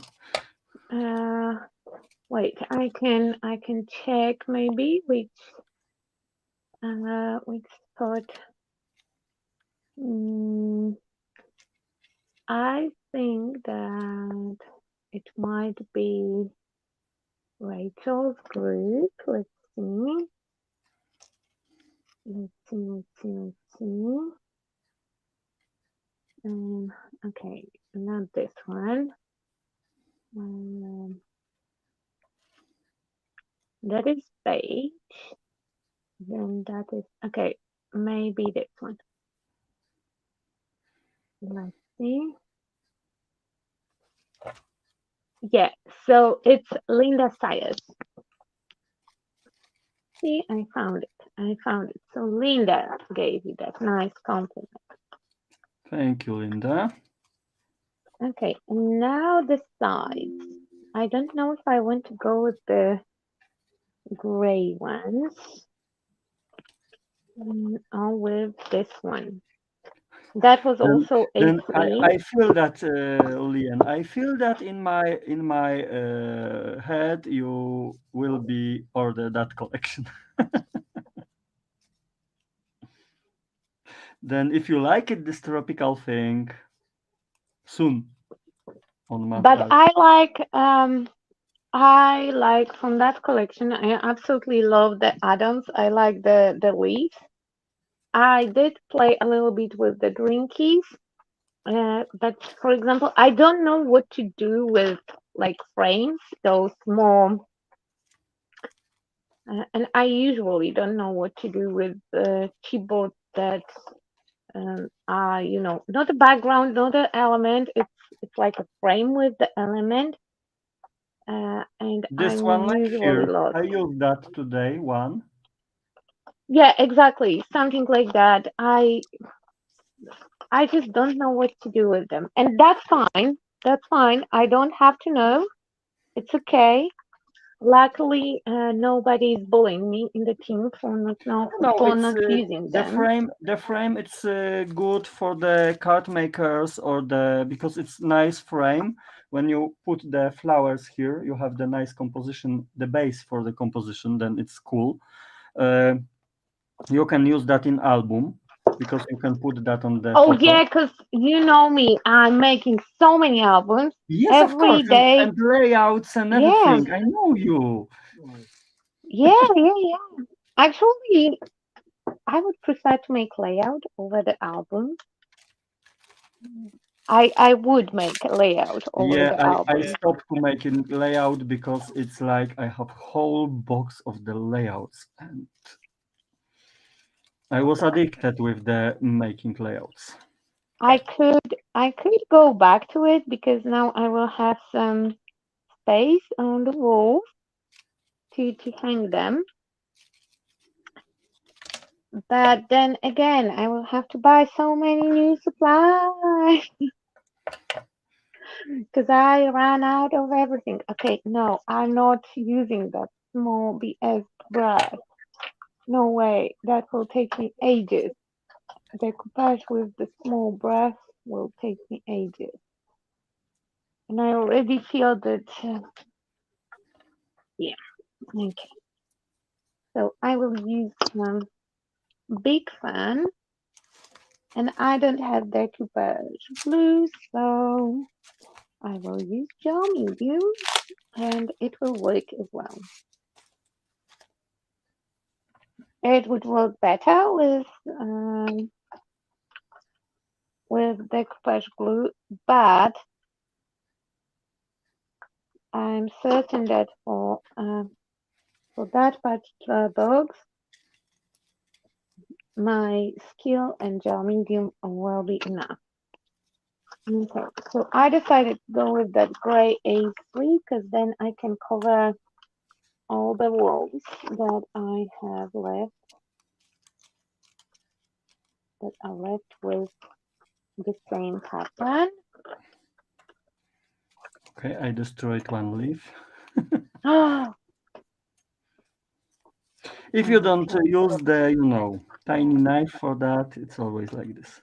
Wait, I can check maybe which spot. I think that it might be Rachel's group. Let's see. Let's see. Okay, not this one. That is beige. Then that is, okay, maybe this one. Let's see. Yeah, so it's Linda Sayers. See, I found it. So Linda gave you that nice compliment. Thank you, Linda. Okay, and now the sides. I don't know if I want to go with the gray ones or with this one. That was also then A3. I feel that, Lian, I feel that in my head you will be order that collection. Then if you like it, this tropical thing, soon on my. But I like from that collection. I absolutely love the add-ons. I like the leaves. I did play a little bit with the green keys. But for example, I don't know what to do with like frames, those small, and I usually don't know what to do with keyboards that are, you know, not a background, not an element. It's like a frame with the element, and This I'm one like usually here, lost. I used that today. One. Yeah, exactly, something like that. I just don't know what to do with them, and that's fine. That's fine. I don't have to know. It's okay. Luckily, nobody's bullying me in the team for No, not it's using the them. frame. The frame. It's good for the card makers or because it's nice frame. When you put the flowers here, you have the nice composition, the base for the composition. Then it's cool. You can use that in album because you can put that on the Oh photo. yeah, because you know me, I'm making so many albums. Yes, of course, day. and layouts and everything. I know you. Yeah. Actually, I would prefer to make layout over the album. I would make a layout over the album. I stopped to making layout because it's like I have whole box of the layouts and I was addicted with the making layouts. I could go back to it because now I will have some space on the wall to hang them. But then again, I will have to buy so many new supplies because I ran out of everything. Okay, no, I'm not using that small BS brush. No way, that will take me ages. The decoupage with the small brush will take me ages. And I already feel that, yeah, okay. So I will use big fan, and I don't have decoupage blue, so I will use gel medium, and it will work as well. It would work better with decoupage glue, but I'm certain that for that particular box, my skill and gel medium will be enough. Okay, so I decided to go with that gray A3 because then I can cover all the walls that I have left, that are left with the same pattern. Okay, I destroyed one leaf. Oh, If you don't okay. use the, tiny knife for that, it's always like this.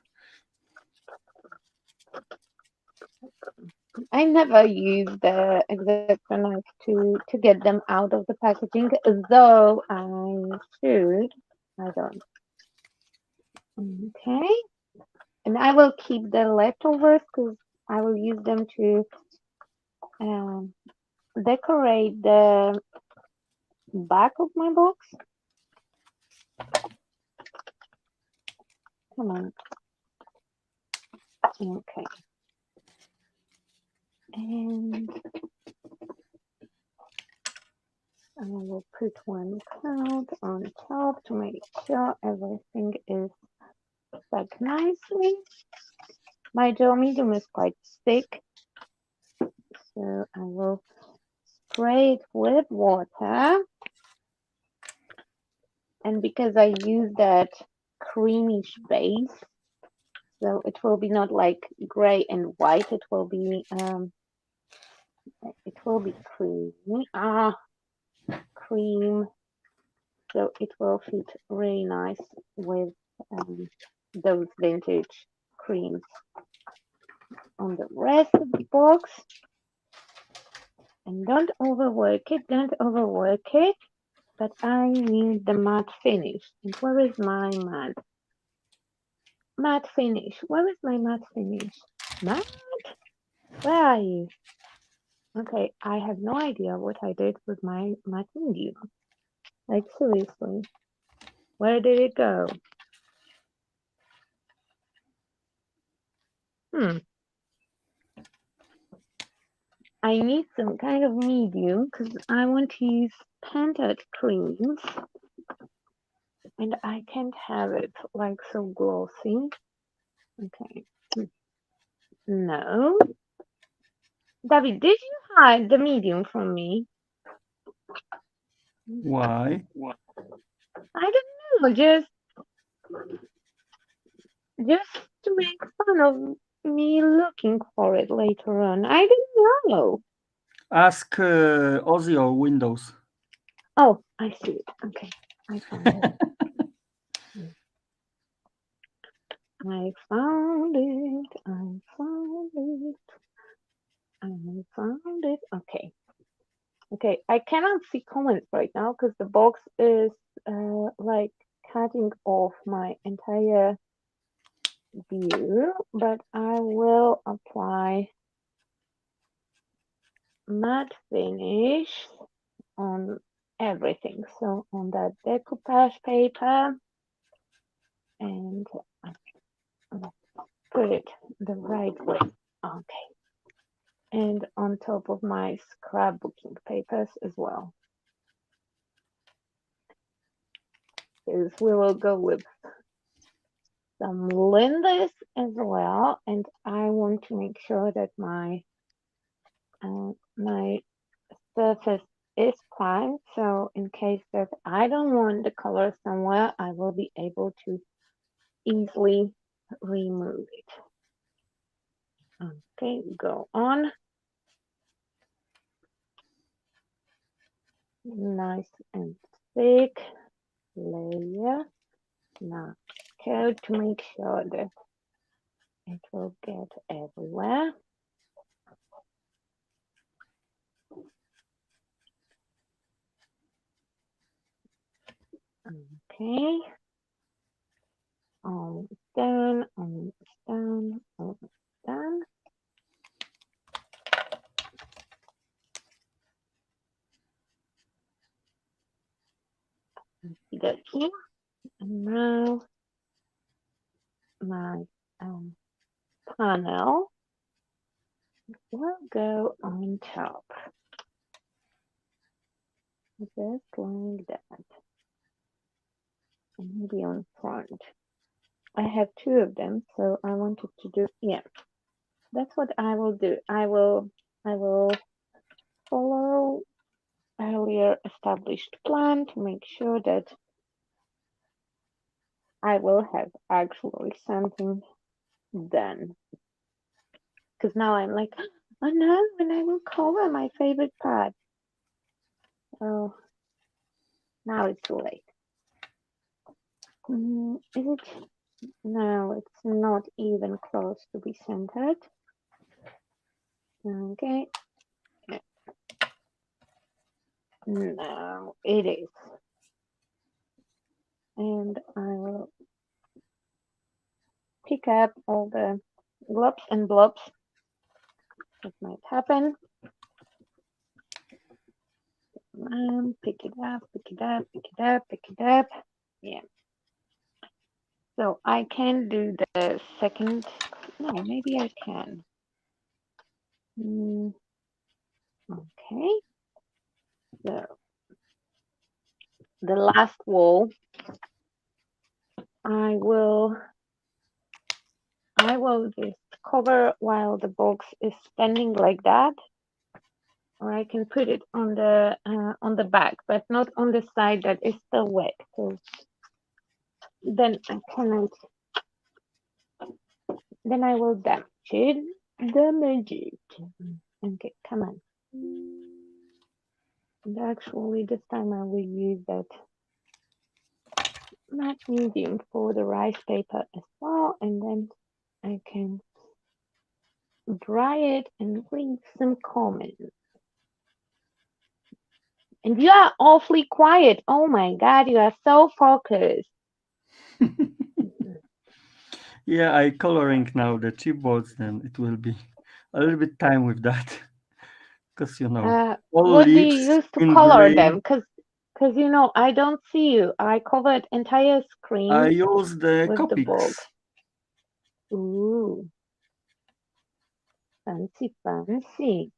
I never use the X-Acto knife to get them out of the packaging, though I should. I don't. Okay, and I will keep the leftovers because I will use them to decorate the back of my box. Come on. Okay. And I will put one cloud on top to make sure everything is stuck nicely. My gel medium is quite thick, so I will spray it with water. And because I use that creamish base, so it will be not like gray and white, it will be creamy. Cream. So it will fit really nice with those vintage creams. On the rest of the box, and don't overwork it, but I need the matte finish. And where is my matte finish? Where is my matte finish? Matte? Where are you? Okay, I have no idea what I did with my matte medium. Like seriously, where did it go? I need some kind of medium because I want to use painted creams, and I can't have it like so glossy. Okay. No. David, did you hide the medium from me? Why? I don't know, just to make fun of me looking for it later on. I didn't know. Ask Ozzy or Windows. Oh, I see it. Okay, I found it. I found it. I found it. I found it. Okay. Okay, I cannot see comments right now because the box is like cutting off my entire view, but I will apply matte finish on everything. So on that decoupage paper, and put it the right way. Okay. And on top of my scrapbooking papers as well. Because we will go with some linders as well, and I want to make sure that my my surface is primed, so in case that I don't want the color somewhere, I will be able to easily remove it. Okay, go on. Nice and thick layer. Now coat to make sure that it will get everywhere. Okay. Almost done, almost done, almost done. See that here? And now my panel will go on top. Just like that. And maybe on front. I have two of them, so I wanted to do, yeah. That's what I will do. I will follow earlier established plan to make sure that I will have actually something done. Because now I'm like, oh no, and I will cover my favorite part. Oh, now it's too late. Is it? No, it's not even close to be centered. Okay. No, it is. And I will pick up all the globs and blobs that might happen. Pick it up, pick it up, pick it up, pick it up. Yeah. So I can do the second. No, maybe I can. Okay. So the last wall, I will just cover while the box is standing like that, or I can put it on the back, but not on the side that is still wet, because then I cannot. Then I will damage it. Okay, come on. And actually, this time I will use that matte medium for the rice paper as well, and then I can dry it and leave some comments. And you are awfully quiet. Oh my God, you are so focused. Yeah, I coloring now the chipboards, then it will be a little bit time with that. Because, you know, all what do you leaves use to in color gray. them? Because you know, I don't see you. I covered entire screen. I use the with the bulb. Copics. Ooh. Fancy, fancy.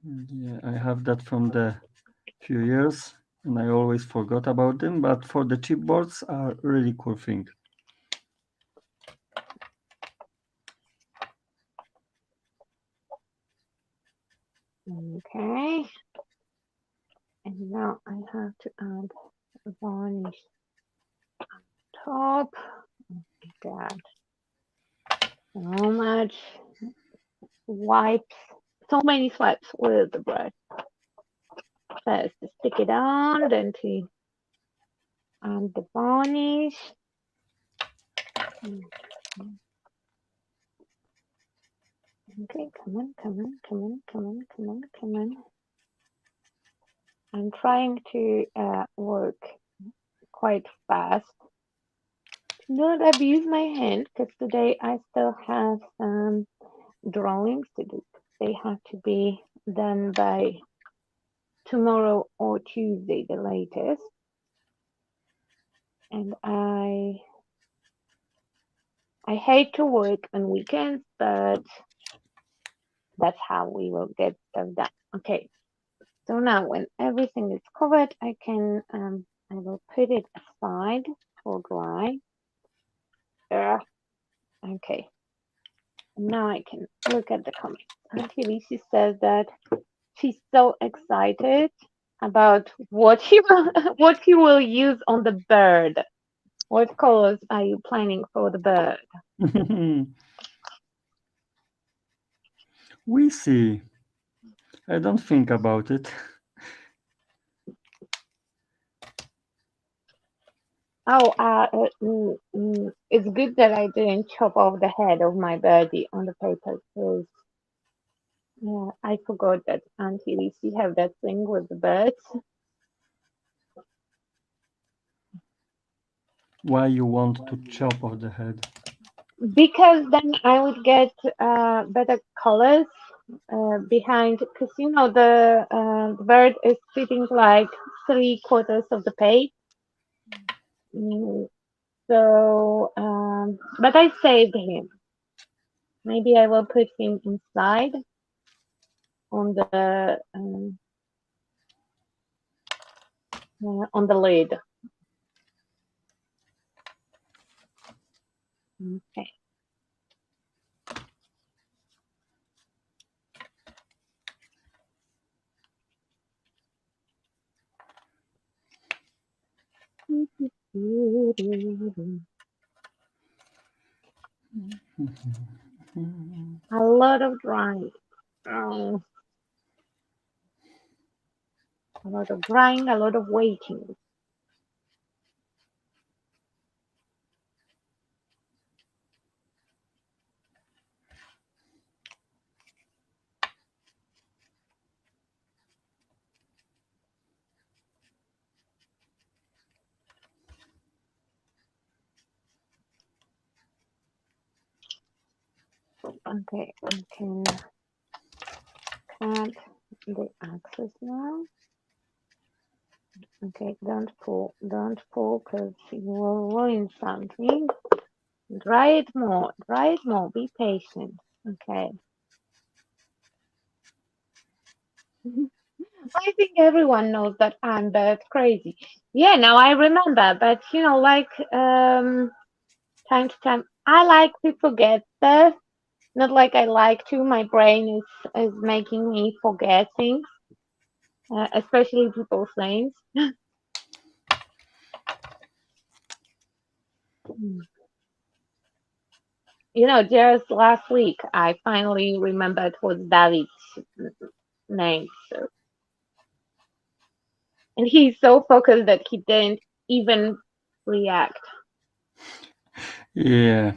Yeah, I have that from the few years, and I always forgot about them. But for the chipboards are really cool thing. Okay. And now I have to add varnish on top. Oh my God. So much wipes. So many swipes with the brush. First to stick it on, then to add the varnish. Okay, come on, come on, come on, come on, come on, come on. I'm trying to work quite fast. Not abuse my hand, because today I still have some drawings to do. They have to be done by tomorrow or Tuesday, the latest. And I hate to work on weekends, but that's how we will get stuff done. Okay. So now when everything is covered, I can I will put it aside for dry. Okay. Now I can look at the comments. Auntie Lucy says that she's so excited about what she will use on the bird. What colors are you planning for the bird? We see. I don't think about it. Oh, it's good that I didn't chop off the head of my birdie on the paper, because yeah, I forgot that Auntie Lucy have that thing with the birds. Why you want to chop off the head? Because then I would get better colors behind, because you know the bird is sitting like 3/4 of the page. Mm, So, but I saved him. Maybe I will put him inside on the lid. Okay. A lot of drawing. Oh, a lot of drawing, a lot of waiting. Okay, I can cut the axis now. Okay, don't pull, because you will ruin something. Dry it more, be patient. Okay. I think everyone knows that I'm that crazy. Yeah, now I remember, but you know, like time to time, I like to forget stuff. Not like I like to. My brain is making me forget things, especially people's names. You know, just last week I finally remembered what David's name. So, and he's so focused that he didn't even react. Yeah.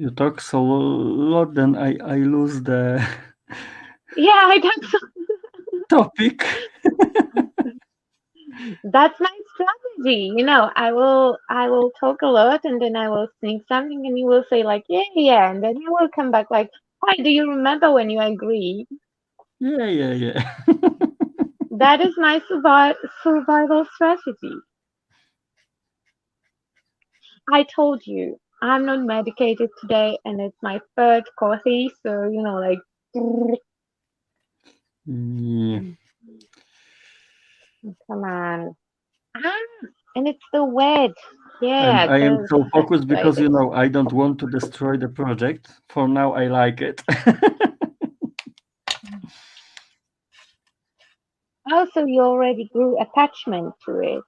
You talk so lot, then I lose the Yeah, I think so. topic. That's my strategy. You know, I will talk a lot and then I will think something and you will say like, yeah, yeah, and then you will come back like, hi, do you remember when you agreed? Yeah. That is my survival strategy. I told you I'm not medicated today and it's my third coffee, so you know, like Yeah. come on. Ah, and it's the wet. And Yeah, I am so that's focused why because, you know, I don't want to destroy the project. For now, I like it. also you already grew attachment to it.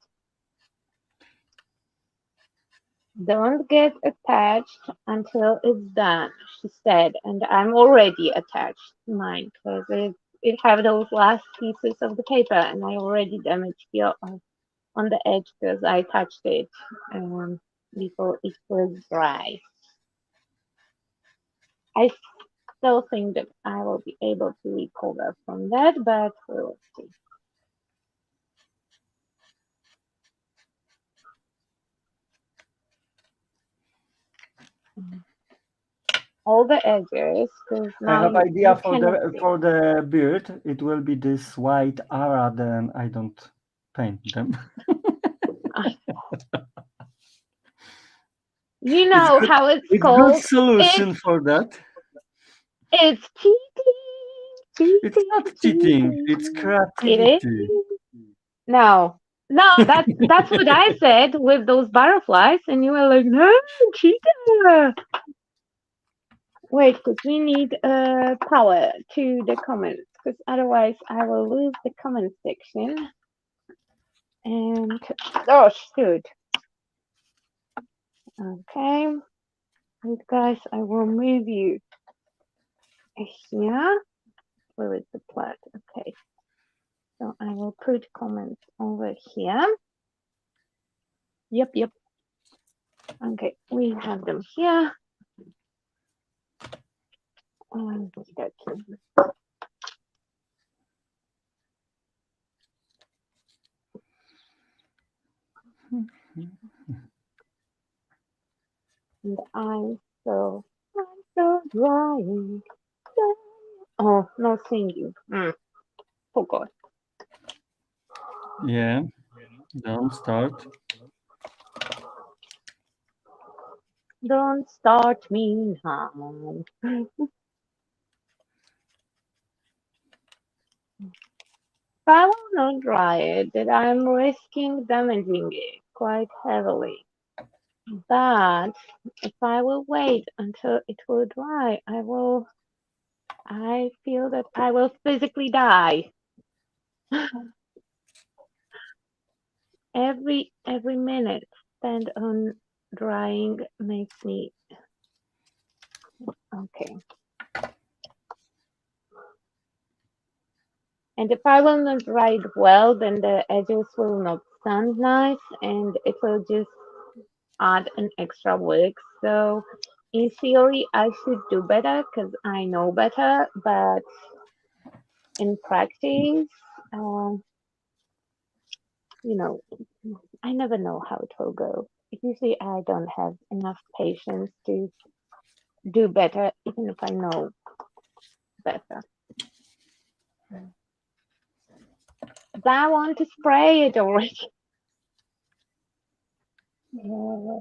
Don't get attached until it's done, she said, and I'm already attached to mine because it have those last pieces of the paper, and I already damaged here on the edge because I touched it before it was dry. I still think that I will be able to recover from that, but we'll see. All the edges, because I now have you idea cannot see. for the beard. It will be this white area, then I don't paint them. You know how it's It's good called? solution for that. It's cheating, It's not cheating. It's It is. creativity. No, that's what I said with those butterflies, and you were like, no, cheater. Wait, because we need power to the comments, because otherwise I will lose the comment section. And oh shoot. Okay, wait, guys, I will move you here. Where is the plot? Okay, so I will put comments over here. Yep. Okay, we have them here. Okay. And I So I'm so drying. Oh, no singing. Forgot. Yeah, don't start. Don't start me now. If I will not dry it, then I'm risking damaging it quite heavily. But if I will wait until it will dry, I feel that I will physically die. Every minute spent on drying makes me okay. And if I will not dry it well, then the edges will not stand nice and it will just add an extra wick. So in theory, I should do better because I know better, but in practice, you know, I never know how it will go. Usually, I don't have enough patience to do better, even if I know better. But I want to spray it already. Yeah.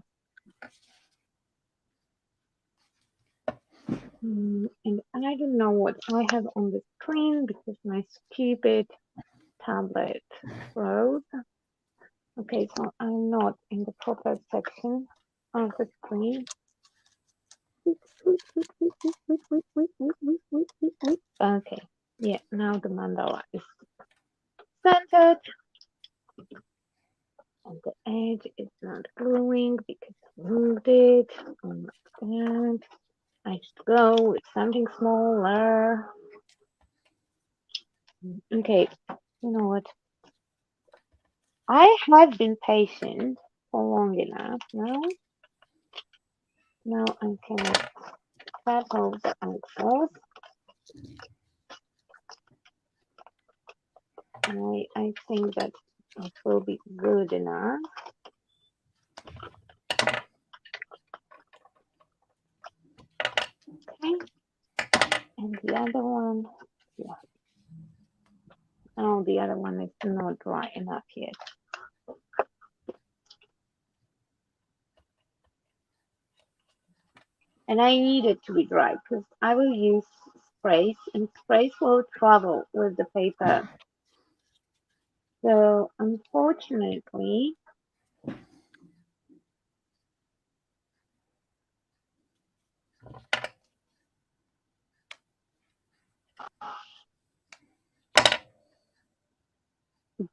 And I don't know what I have on the screen because my stupid tablet froze. Okay, so I'm not in the proper section of the screen. Okay, yeah, now the mandala is centered and the edge is not gluing because I moved it. Oh my god. I should go with something smaller. Okay, you know what? I have been patient for long enough now. Now I can settle the answers. I think that it will be good enough. Okay. And the other one, yeah. Oh, the other one is not dry enough yet. And I need it to be dry because I will use sprays and sprays will travel with the paper. So unfortunately,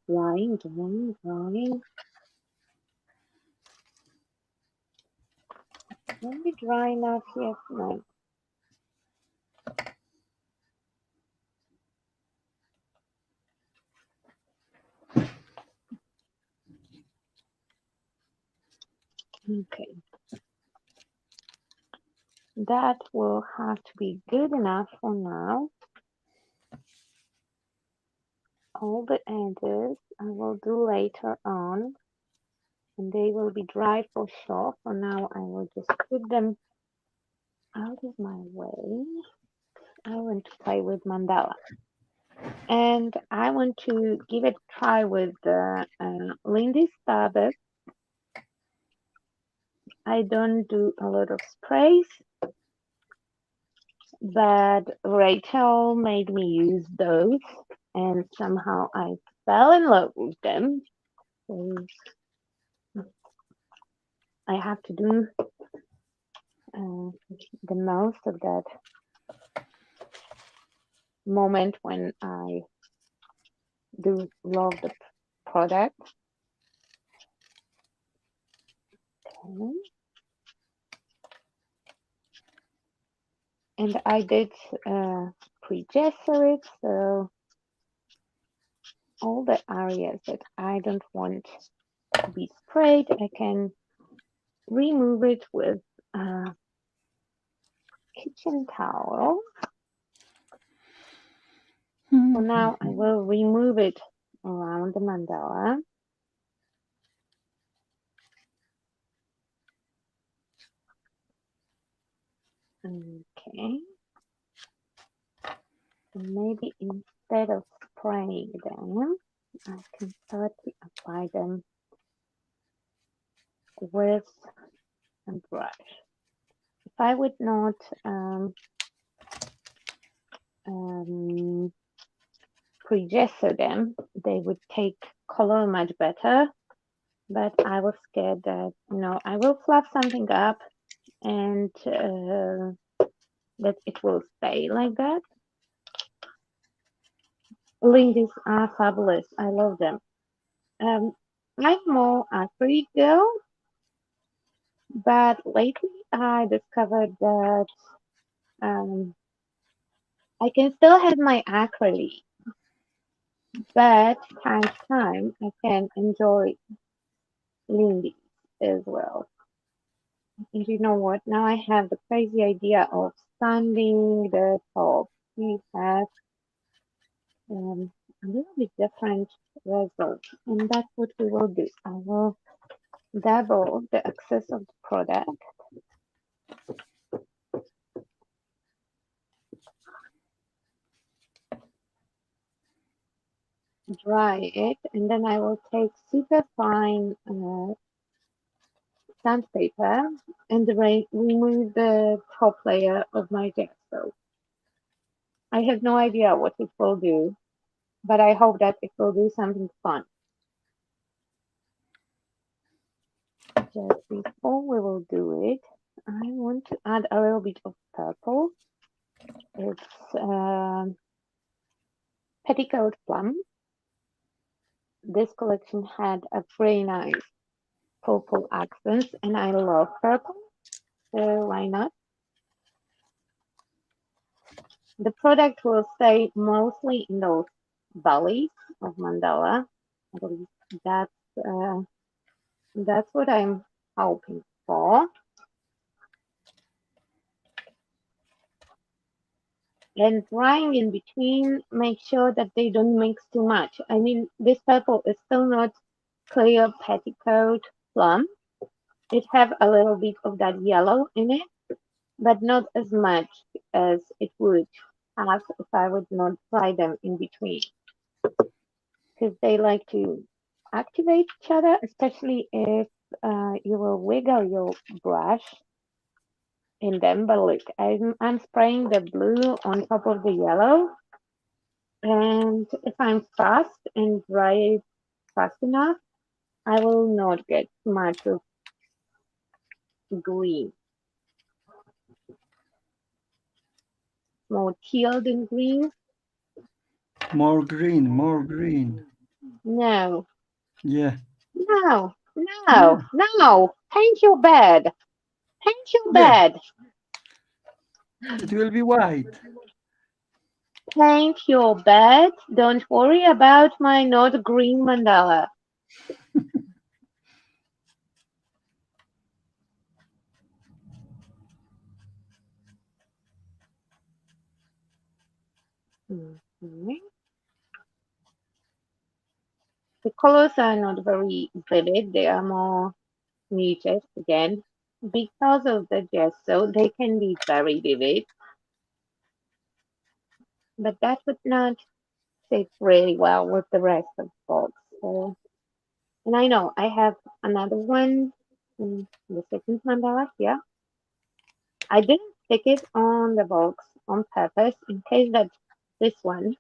drying. Won't be dry enough yet. No. Okay. That will have to be good enough for now. All the edges I will do later on, and they will be dry for sure. For now, I will just put them out of my way. I want to play with mandala. And I want to give it a try with the Lindy Starbucks. I don't do a lot of sprays, but Rachel made me use those, and somehow I fell in love with them. So I have to do the most of that moment when I do love the product. Okay. And I did pre-gesser it, so all the areas that I don't want to be sprayed, I can remove it with a kitchen towel. For now, I will remove it around the mandala. Okay. And maybe instead of spraying them, I can start to apply them with a brush. If I would not pre-gesso them, they would take color much better. But I was scared that, I will fluff something up and that it will stay like that. Ladies are fabulous. I love them. I'm more acrylic girl, but lately I discovered that I can still have my acrylic, but time to time I can enjoy Lindy's as well. And you know what? Now I have the crazy idea of sanding the top. We have a little bit different result, and that's what we will do. I will double the excess of the product. Dry it, and then I will take super fine sandpaper and remove the top layer of my gesso. I have no idea what it will do, but I hope that it will do something fun. Just before we will do it, I want to add a little bit of purple. It's Petticoat Plum. This collection had a very nice purple accents, and I love purple, so why not? The product will stay mostly in those valleys of mandala. At least that's what I'm hoping for. And drying in between, make sure that they don't mix too much. I mean, this purple is still not clear petticoat plum. It have a little bit of that yellow in it, but not as much as it would have if I would not dry them in between. Because they like to activate each other, especially if you will wiggle your brush in them. But look, I'm spraying the blue on top of the yellow, and if I'm fast and dry it fast enough, I will not get much of green. More teal than green. More green, more green. No. Yeah. No. Paint your bed. Paint your bed. It will be white. Paint your bed. Don't worry about my not green mandala. Okay. The colors are not very vivid. They are more muted again. Because of the gesso, they can be very vivid. But that would not fit really well with the rest of the box. So, and I know I have another one, the second mandala here. I didn't stick it on the box on purpose in case that this one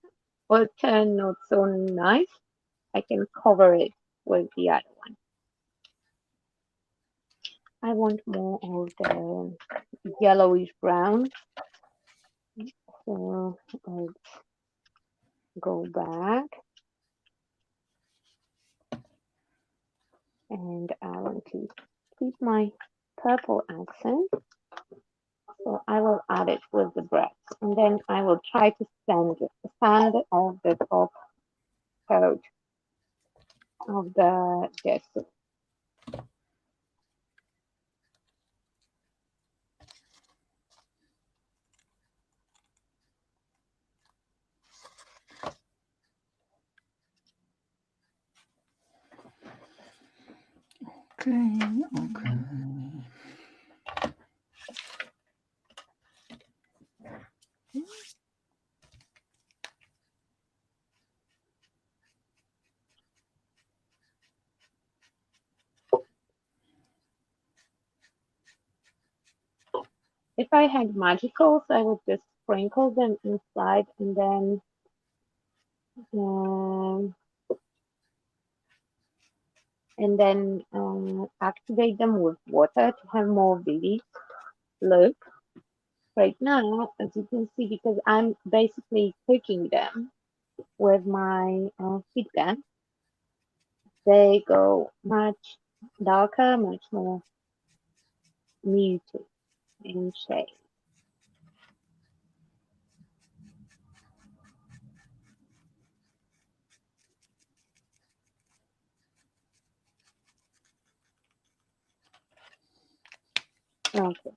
will turn not so nice. I can cover it with the other one. I want more of the yellowish brown. So let's go back. And I want to keep my purple accent. So I will add it with the brush. And then I will try to sand off the top coat of the gesso. Okay. if I had magicals, I would just sprinkle them inside and then um, activate them with water to have more vivid look. Right now, as you can see, because I'm basically cooking them with my feed gun, they go much darker, much more muted in shade. Okay,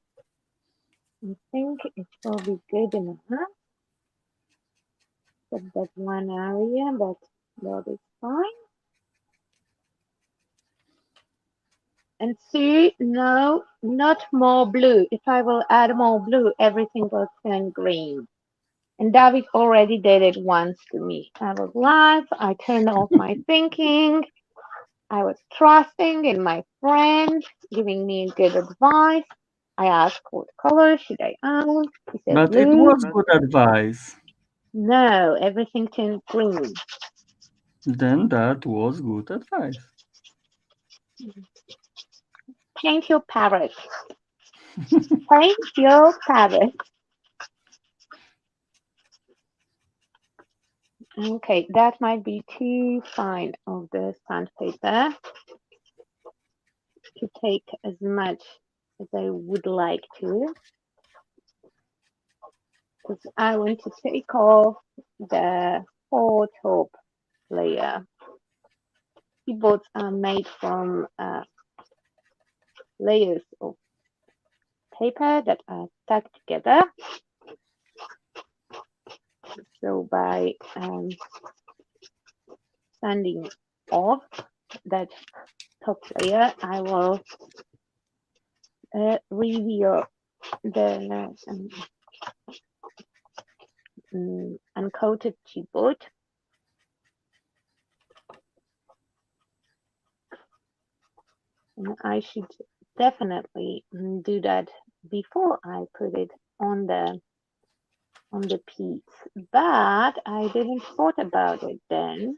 I think it will be good enough for that one area, but that is fine. And see, no, not more blue. If I will add more blue, everything will turn green. And David already did it once to me. I was live, I turned off my thinking, I was trusting in my friend, giving me good advice. I asked what color should I add. He said But it blue. was good advice. No, everything turned green. Then that was good advice. Paint your parrot. Paint your parrot. Okay, that might be too fine of the sandpaper to take as much as I would like to, because I want to take off the whole top layer. Keyboards are made from layers of paper that are stuck together. So by sanding off that top layer, I will reveal the uncoated keyboard. And I should definitely do that before I put it on the piece, but I didn't thought about it then.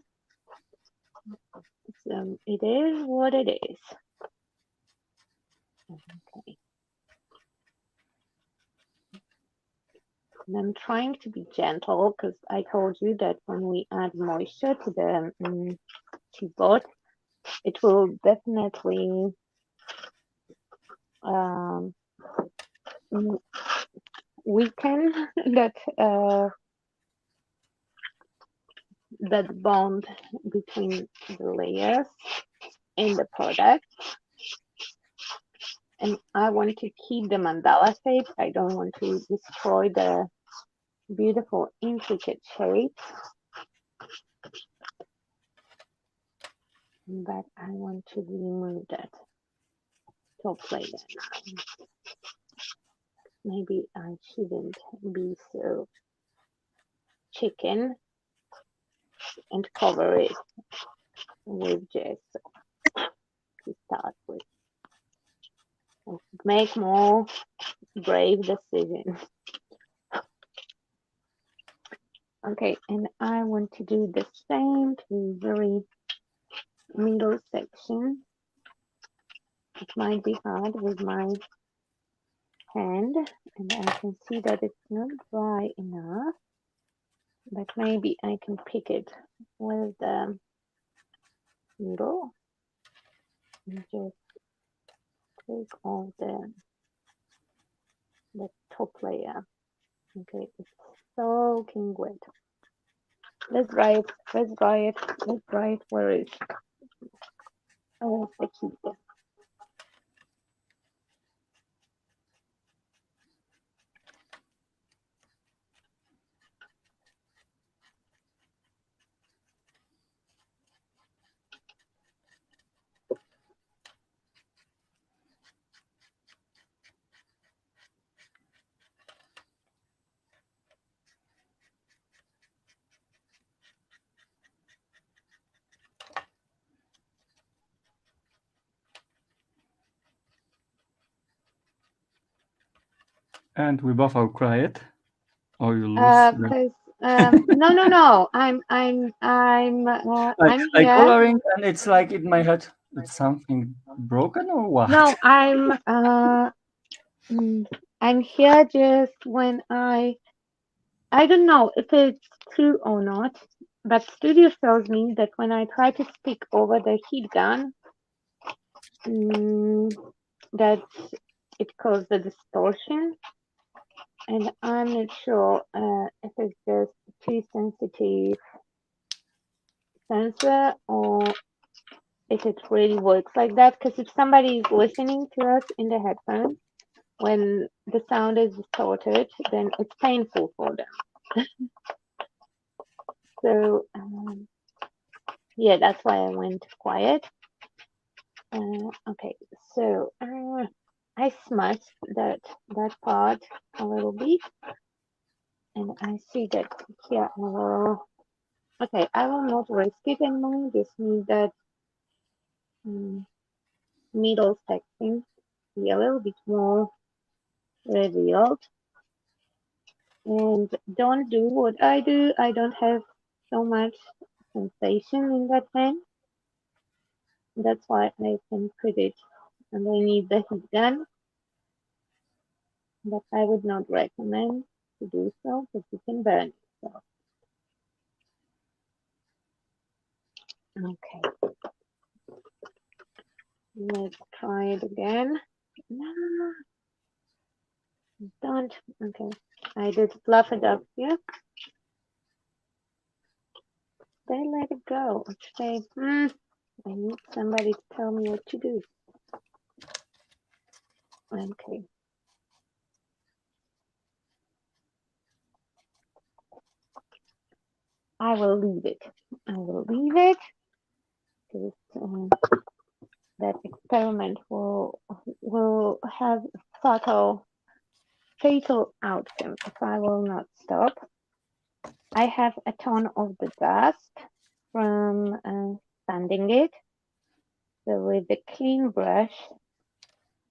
So it is what it is. Okay. And I'm trying to be gentle because I told you that when we add moisture to the keyboard, it will definitely weaken that bond between the layers in the product. And I want to keep the mandala shape. I don't want to destroy the beautiful intricate shape, but I want to remove that top layer now. Maybe I shouldn't be so chicken and cover it with gesso to start with. Make more brave decisions. Okay, and I want to do the same to the very middle section. It might be hard with my hand, and I can see that it's not dry enough, but maybe I can pick it with the needle and just take off the top layer. Okay, it's soaking wet. Let's dry it. Let's dry it. Let's dry it. Where is the key? And we both are quiet, or you lose. Because no, I'm Like here. coloring, and it's like in my head, it's something broken or what? No, I'm here just when I don't know if it's true or not, but Studio tells me that when I try to speak over the heat gun, that it causes the distortion, and I'm not sure if it's just too sensitive sensor or if it really works like that. Because if somebody is listening to us in the headphones, when the sound is distorted, then it's painful for them. So yeah, that's why I went quiet. Okay, so I smudged that part a little bit, and I see that here I will. Okay, I will not risk it anymore. Just need that middle section to be a little bit more revealed. And don't do what I do. I don't have so much sensation in that hand. That's why I can put it underneath the heat gun. But I would not recommend to do so because you can burn yourself. Okay. Let's try it again. No, don't. Okay. I did fluff it up here. They let it go. Say, I need somebody to tell me what to do. Okay. I will leave it. I will leave it because that experiment will have fatal outcome if I will not stop. I have a ton of the dust from sanding it. So with the clean brush,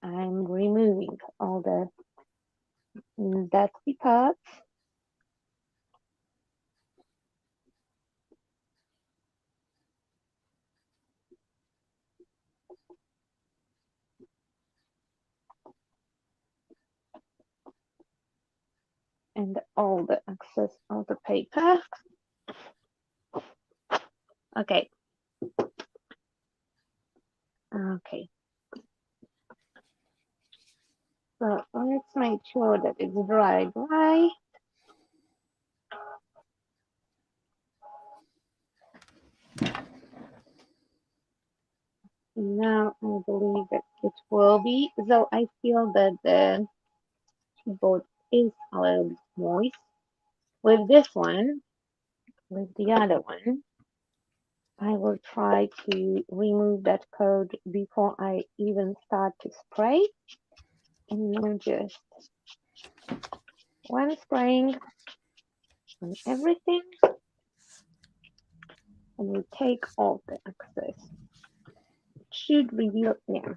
I'm removing all the dusty parts. And all the excess of the paper. Okay. Okay. So let's make sure that it's dry. Now I believe that it will be. So I feel that the keyboard is a little bit moist. With this one, with the other one, I will try to remove that coat before I even start to spray. And then just one spraying on everything. And we take off the excess. It should reveal, yeah.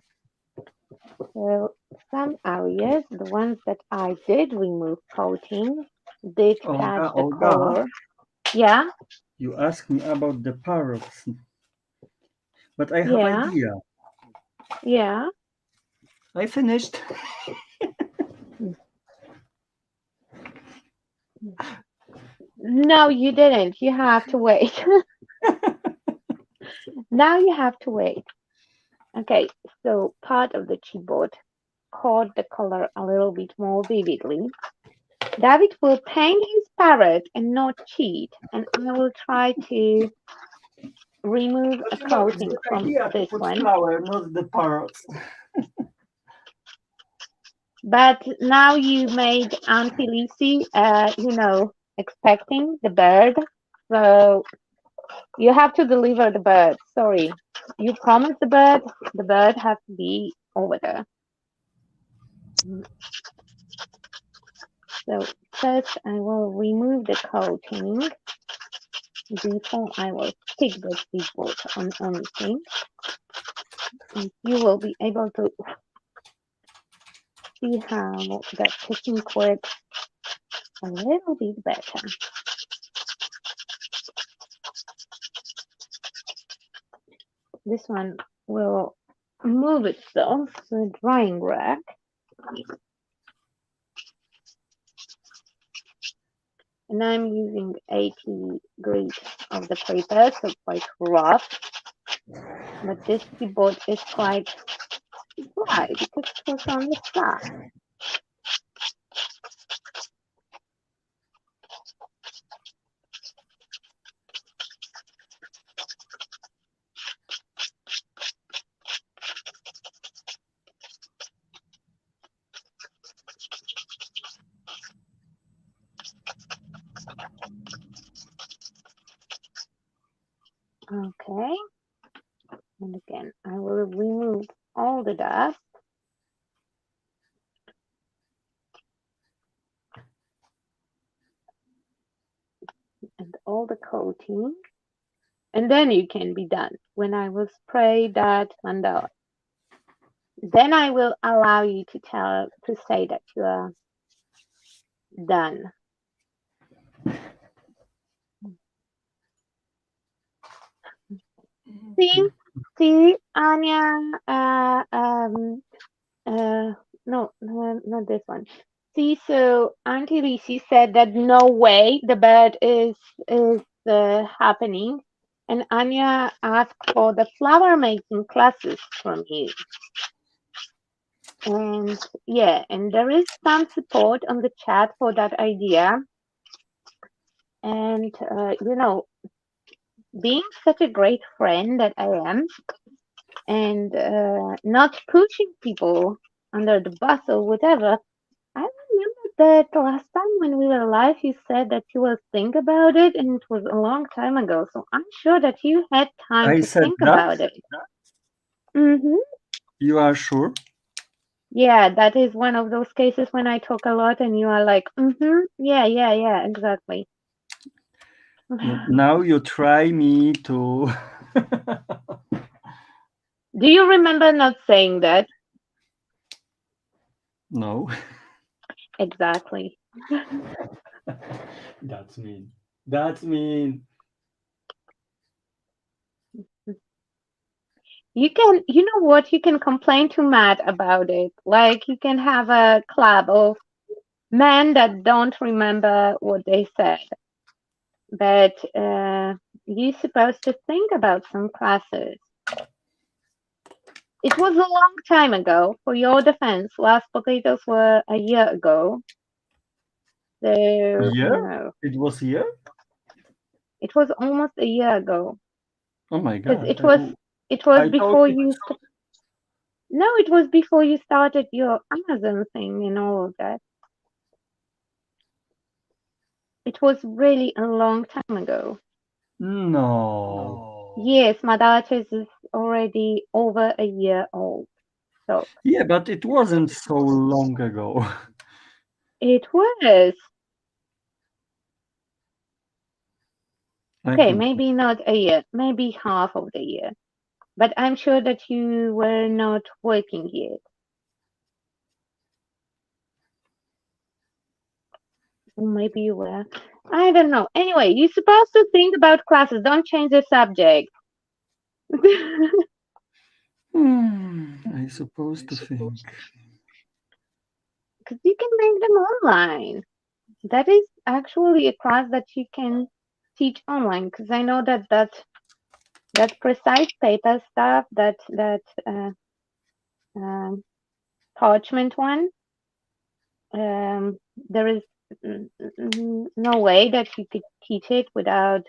So some areas, the ones that I did remove coating, did catch the color. Yeah. You asked me about the parrots, but I have idea. Yeah. I finished. No, you didn't. You have to wait. Now you have to wait. Okay, so part of the keyboard caught the color a little bit more vividly. David will paint his parrot and not cheat, and I will try to remove a coating from this one. Flower, not the parrots. But now you made Auntie Lucy, expecting the bird. So you have to deliver the bird. Sorry. You promised the bird has to be over there. So first I will remove the coating before I will stick the keyboard on anything. And you will be able to see how that technique works a little bit better. This one will move itself to the drying rack. And I'm using 80 grit of the paper, so quite rough. But this keyboard is quite dry because it was on the flat. Okay, and again, I will remove all the dust. And all the coating. And then you can be done when I will spray that mandala. Then I will allow you to say that you are done. See, Anya, no, not this one. See, so Auntie Lisi said that no way the bird is happening, and Anya asked for the flower making classes from you. And yeah, and there is some support on the chat for that idea. And you know, being such a great friend that I am, and not pushing people under the bus or whatever, I remember that last time when we were live, you said that you will think about it, and it was a long time ago. So I'm sure that you had time to think about it. Mm-hmm. You are sure? Yeah, that is one of those cases when I talk a lot and you are like, mm-hmm, yeah, exactly. Now you try me to... Do you remember not saying that? No. Exactly. That's mean. That's mean. You know what? You can complain to Matt about it. Like, you can have a club of men that don't remember what they said. But you're supposed to think about some classes. It was a long time ago. For your defense, last potatoes were a year ago. So, A year? you know, It was a year? it was almost a year ago. Oh my God. It was before you. No, it was before you started your Amazon thing and all of that. It was really a long time ago. No. Yes, my daughter is already over a year old. So yeah, but it wasn't so long ago. It was. Okay, maybe not a year, maybe half of the year. But I'm sure that you were not working yet. Maybe you were. I don't know. Anyway, you're supposed to think about classes. Don't change the subject. I'm supposed to think. Because you can make them online. That is actually a class that you can teach online. Because I know that precise paper stuff, that parchment one, there is no way that you could teach it without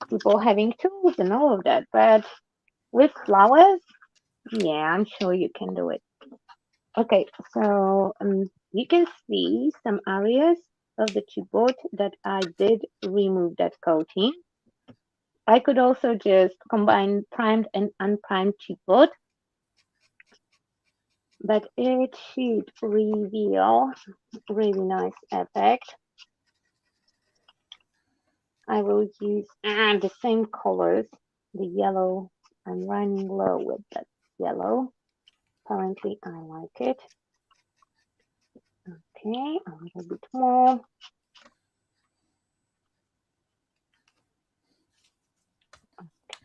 people having tools and all of that. But with flowers, yeah, I'm sure you can do it. Okay, so you can see some areas of the chipboard that I did remove that coating. I could also just combine primed and unprimed chipboard, but it should reveal really nice effect. I will use the same colors, the yellow. I'm running low with that yellow. Apparently I like it. Okay, a little bit more.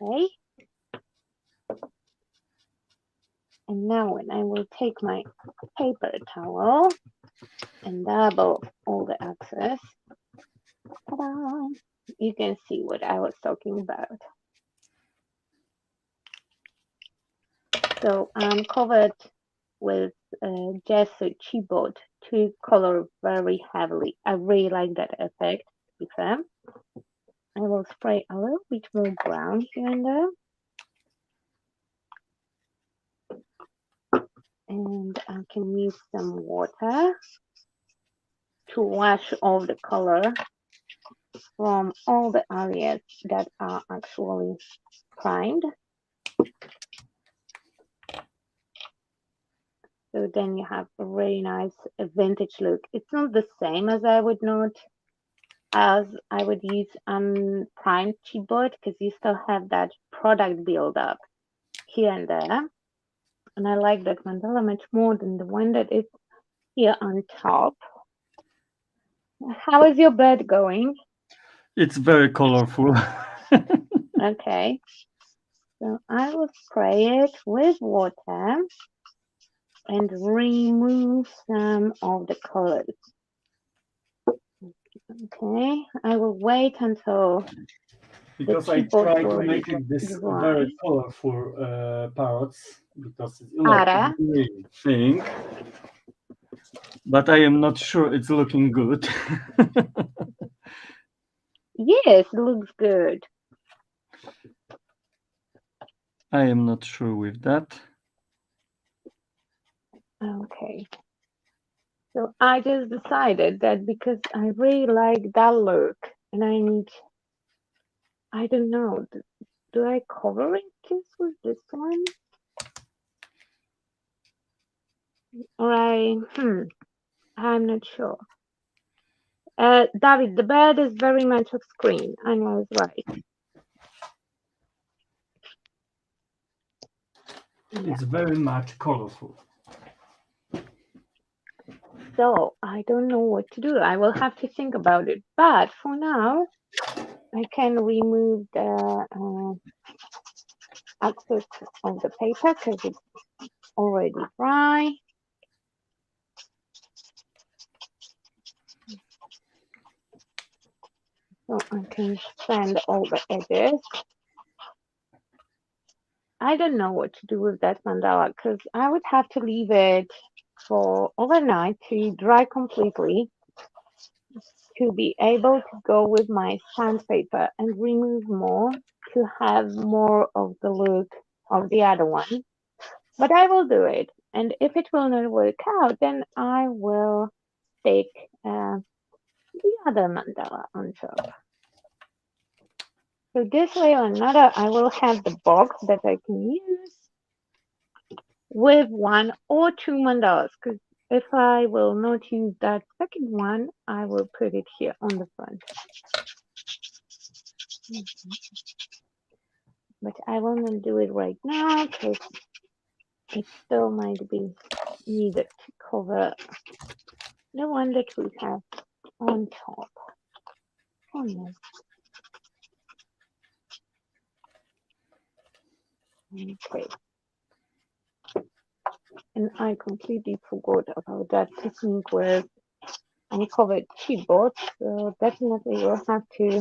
Okay. And now when I will take my paper towel and double all the excess, ta-da, you can see what I was talking about. So I'm covered with gesso chipboard to color very heavily. I really like that effect, to be fair. I will spray a little bit more brown here and there. And I can use some water to wash off the color from all the areas that are actually primed. So then you have a really nice vintage look. It's not the same as I would use primed chipboard because you still have that product build up here and there. And I like that mandala much more than the one that is here on top. How is your bed going? It's very colorful. Okay. So I will spray it with water and remove some of the colors. Okay, I will wait until because I try to make it this very colorful parrots because it's a green thing. But I am not sure it's looking good. Yes, it looks good. I am not sure with that. Okay. So I just decided that because I really like that look and I don't know, do I cover it just with this one? Or I'm not sure. David, the bed is very much off screen. I know it's right. It's very much colorful. So I don't know what to do. I will have to think about it. But for now, I can remove the excess of the paper because it's already dry. So I can sand all the edges. I don't know what to do with that mandala because I would have to leave it for overnight to dry completely to be able to go with my sandpaper and remove more to have more of the look of the other one. But I will do it. And if it will not work out, then I will stick the other mandala on top. So this way or another, I will have the box that I can use with one or two mandalas. Because if I will not use that second one, I will put it here on the front. But I will not do it right now because it still might be needed to cover the one that we have on top. Oh no. Okay. And I completely forgot about that technique with uncovered chipboard. So definitely you'll have to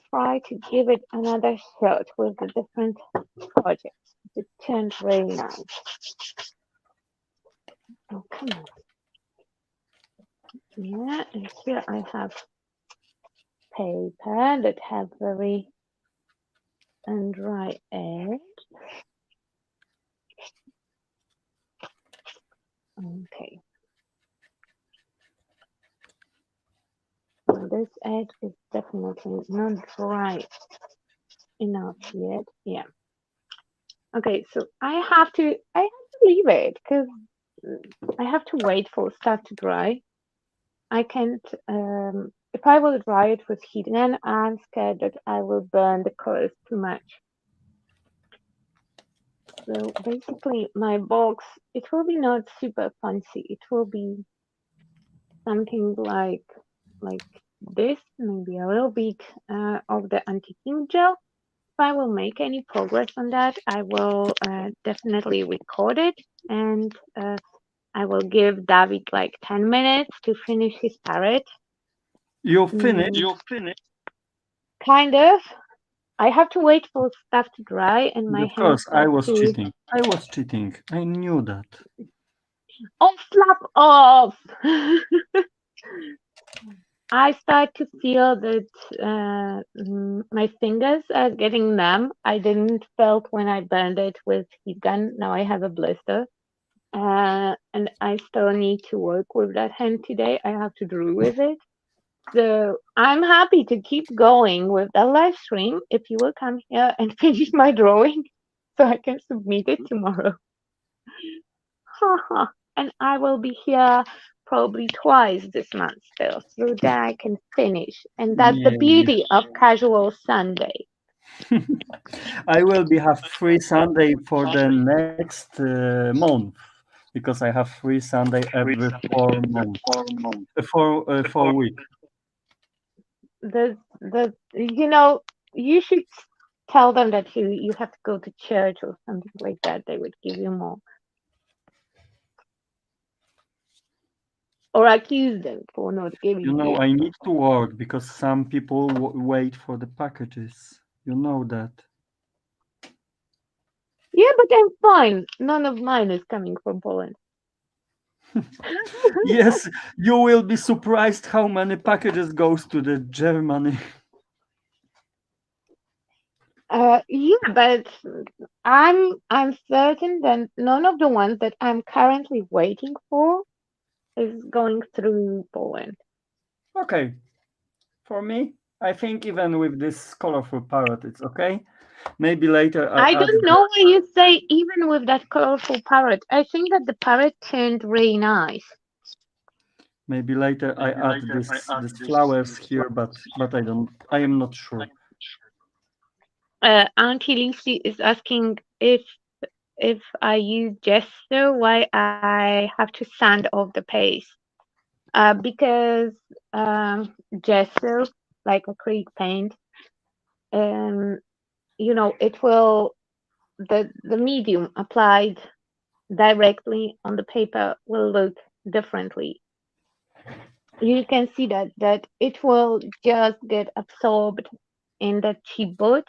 try to give it another shot with the different projects. It turned really nice. Oh, come on. Yeah, and here I have paper that have very dry edge. Okay. Well, this edge is definitely not dry enough yet. Yeah. Okay, so I have to leave it because I have to wait for stuff to dry. I can't if I will dry it with heat, then I'm scared that I will burn the colors too much. So basically my box, it will be not super fancy. It will be something like this, maybe a little bit of the anti-ink gel. If I will make any progress on that, I will definitely record it, and I will give David like 10 minutes to finish his parrot. You finished? You finished? Kind of. I have to wait for stuff to dry, and my Of hands course, I start was to... cheating. I was cheating. I knew that. Oh, slap off! I start to feel that my fingers are getting numb. I didn't felt when I burned it with heat gun. Now I have a blister. And I still need to work with that hand today. I have to draw with it. So I'm happy to keep going with the live stream if you will come here and finish my drawing so I can submit it tomorrow. And I will be here probably twice this month still so that I can finish. And that's the beauty of Casual Sunday. I will have free Sunday for the next month because I have free Sunday every 4 months. 4 weeks. You should tell them that you have to go to church or something like that. They would give you more. Or accuse them for not giving you. I need to work because some people wait for the packages. You know that. Yeah, but I'm fine. None of mine is coming from Poland. Yes, you will be surprised how many packages goes to the Germany. Yeah, but I'm certain that none of the ones that I'm currently waiting for is going through Poland. Okay. For me, I think even with this colorful parrot, it's okay. Maybe later I don't know why you say even with that colorful parrot. I think that the parrot turned really nice. Maybe later I add this flowers here, but I am not sure. Auntie Lucy is asking if I use gesso, why I have to sand off the paste. Because gesso, like acrylic paint, it will the medium applied directly on the paper will look differently. You can see that it will just get absorbed in the chipboard.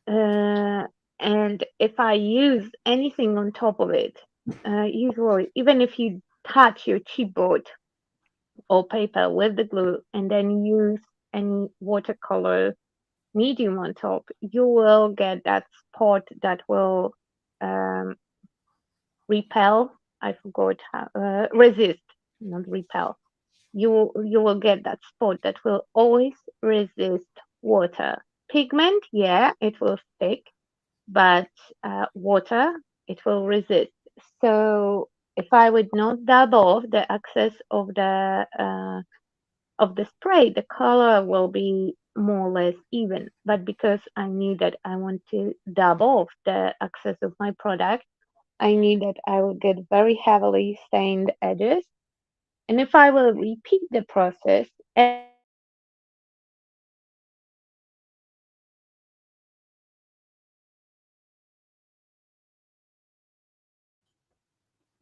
And if I use anything on top of it, usually even if you touch your chipboard or paper with the glue and then use any watercolor medium on top, you will get that spot that will repel. I forgot how resist, not repel. You will get that spot that will always resist water. Pigment, yeah, it will stick, but water, it will resist. So if I would not dab off the excess of the spray, the color will be more or less even. But because I knew that I want to dab off the excess of my product, I knew that I would get very heavily stained edges. And if I will repeat the process every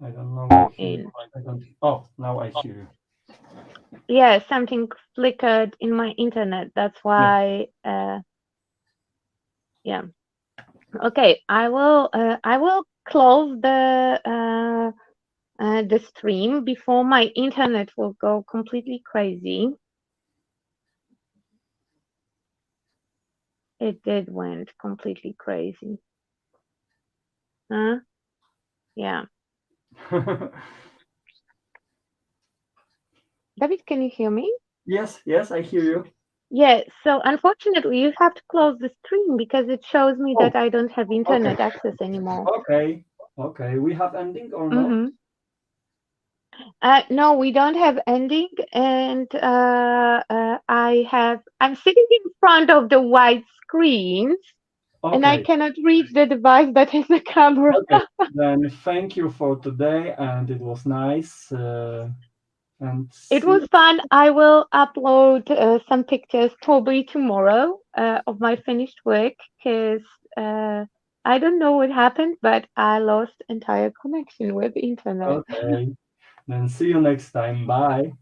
time I will use the same color, I don't know. Oh, now I hear you. Yeah, something flickered in my internet. That's why. Yeah. Okay, I will close the stream before my internet will go completely crazy. It did went completely crazy. Huh? Yeah. David, can you hear me? Yes, I hear you. Yeah, so unfortunately you have to close the stream because it shows me that I don't have internet access anymore. Okay. We have ending or not? No, we don't have ending, and I'm sitting in front of the white screens, and I cannot reach the device that is the camera. Okay. Then thank you for today, and it was nice. And It was fun. I will upload some pictures probably tomorrow of my finished work because I don't know what happened, but I lost entire connection with internet. okay. Then see you next time. Bye.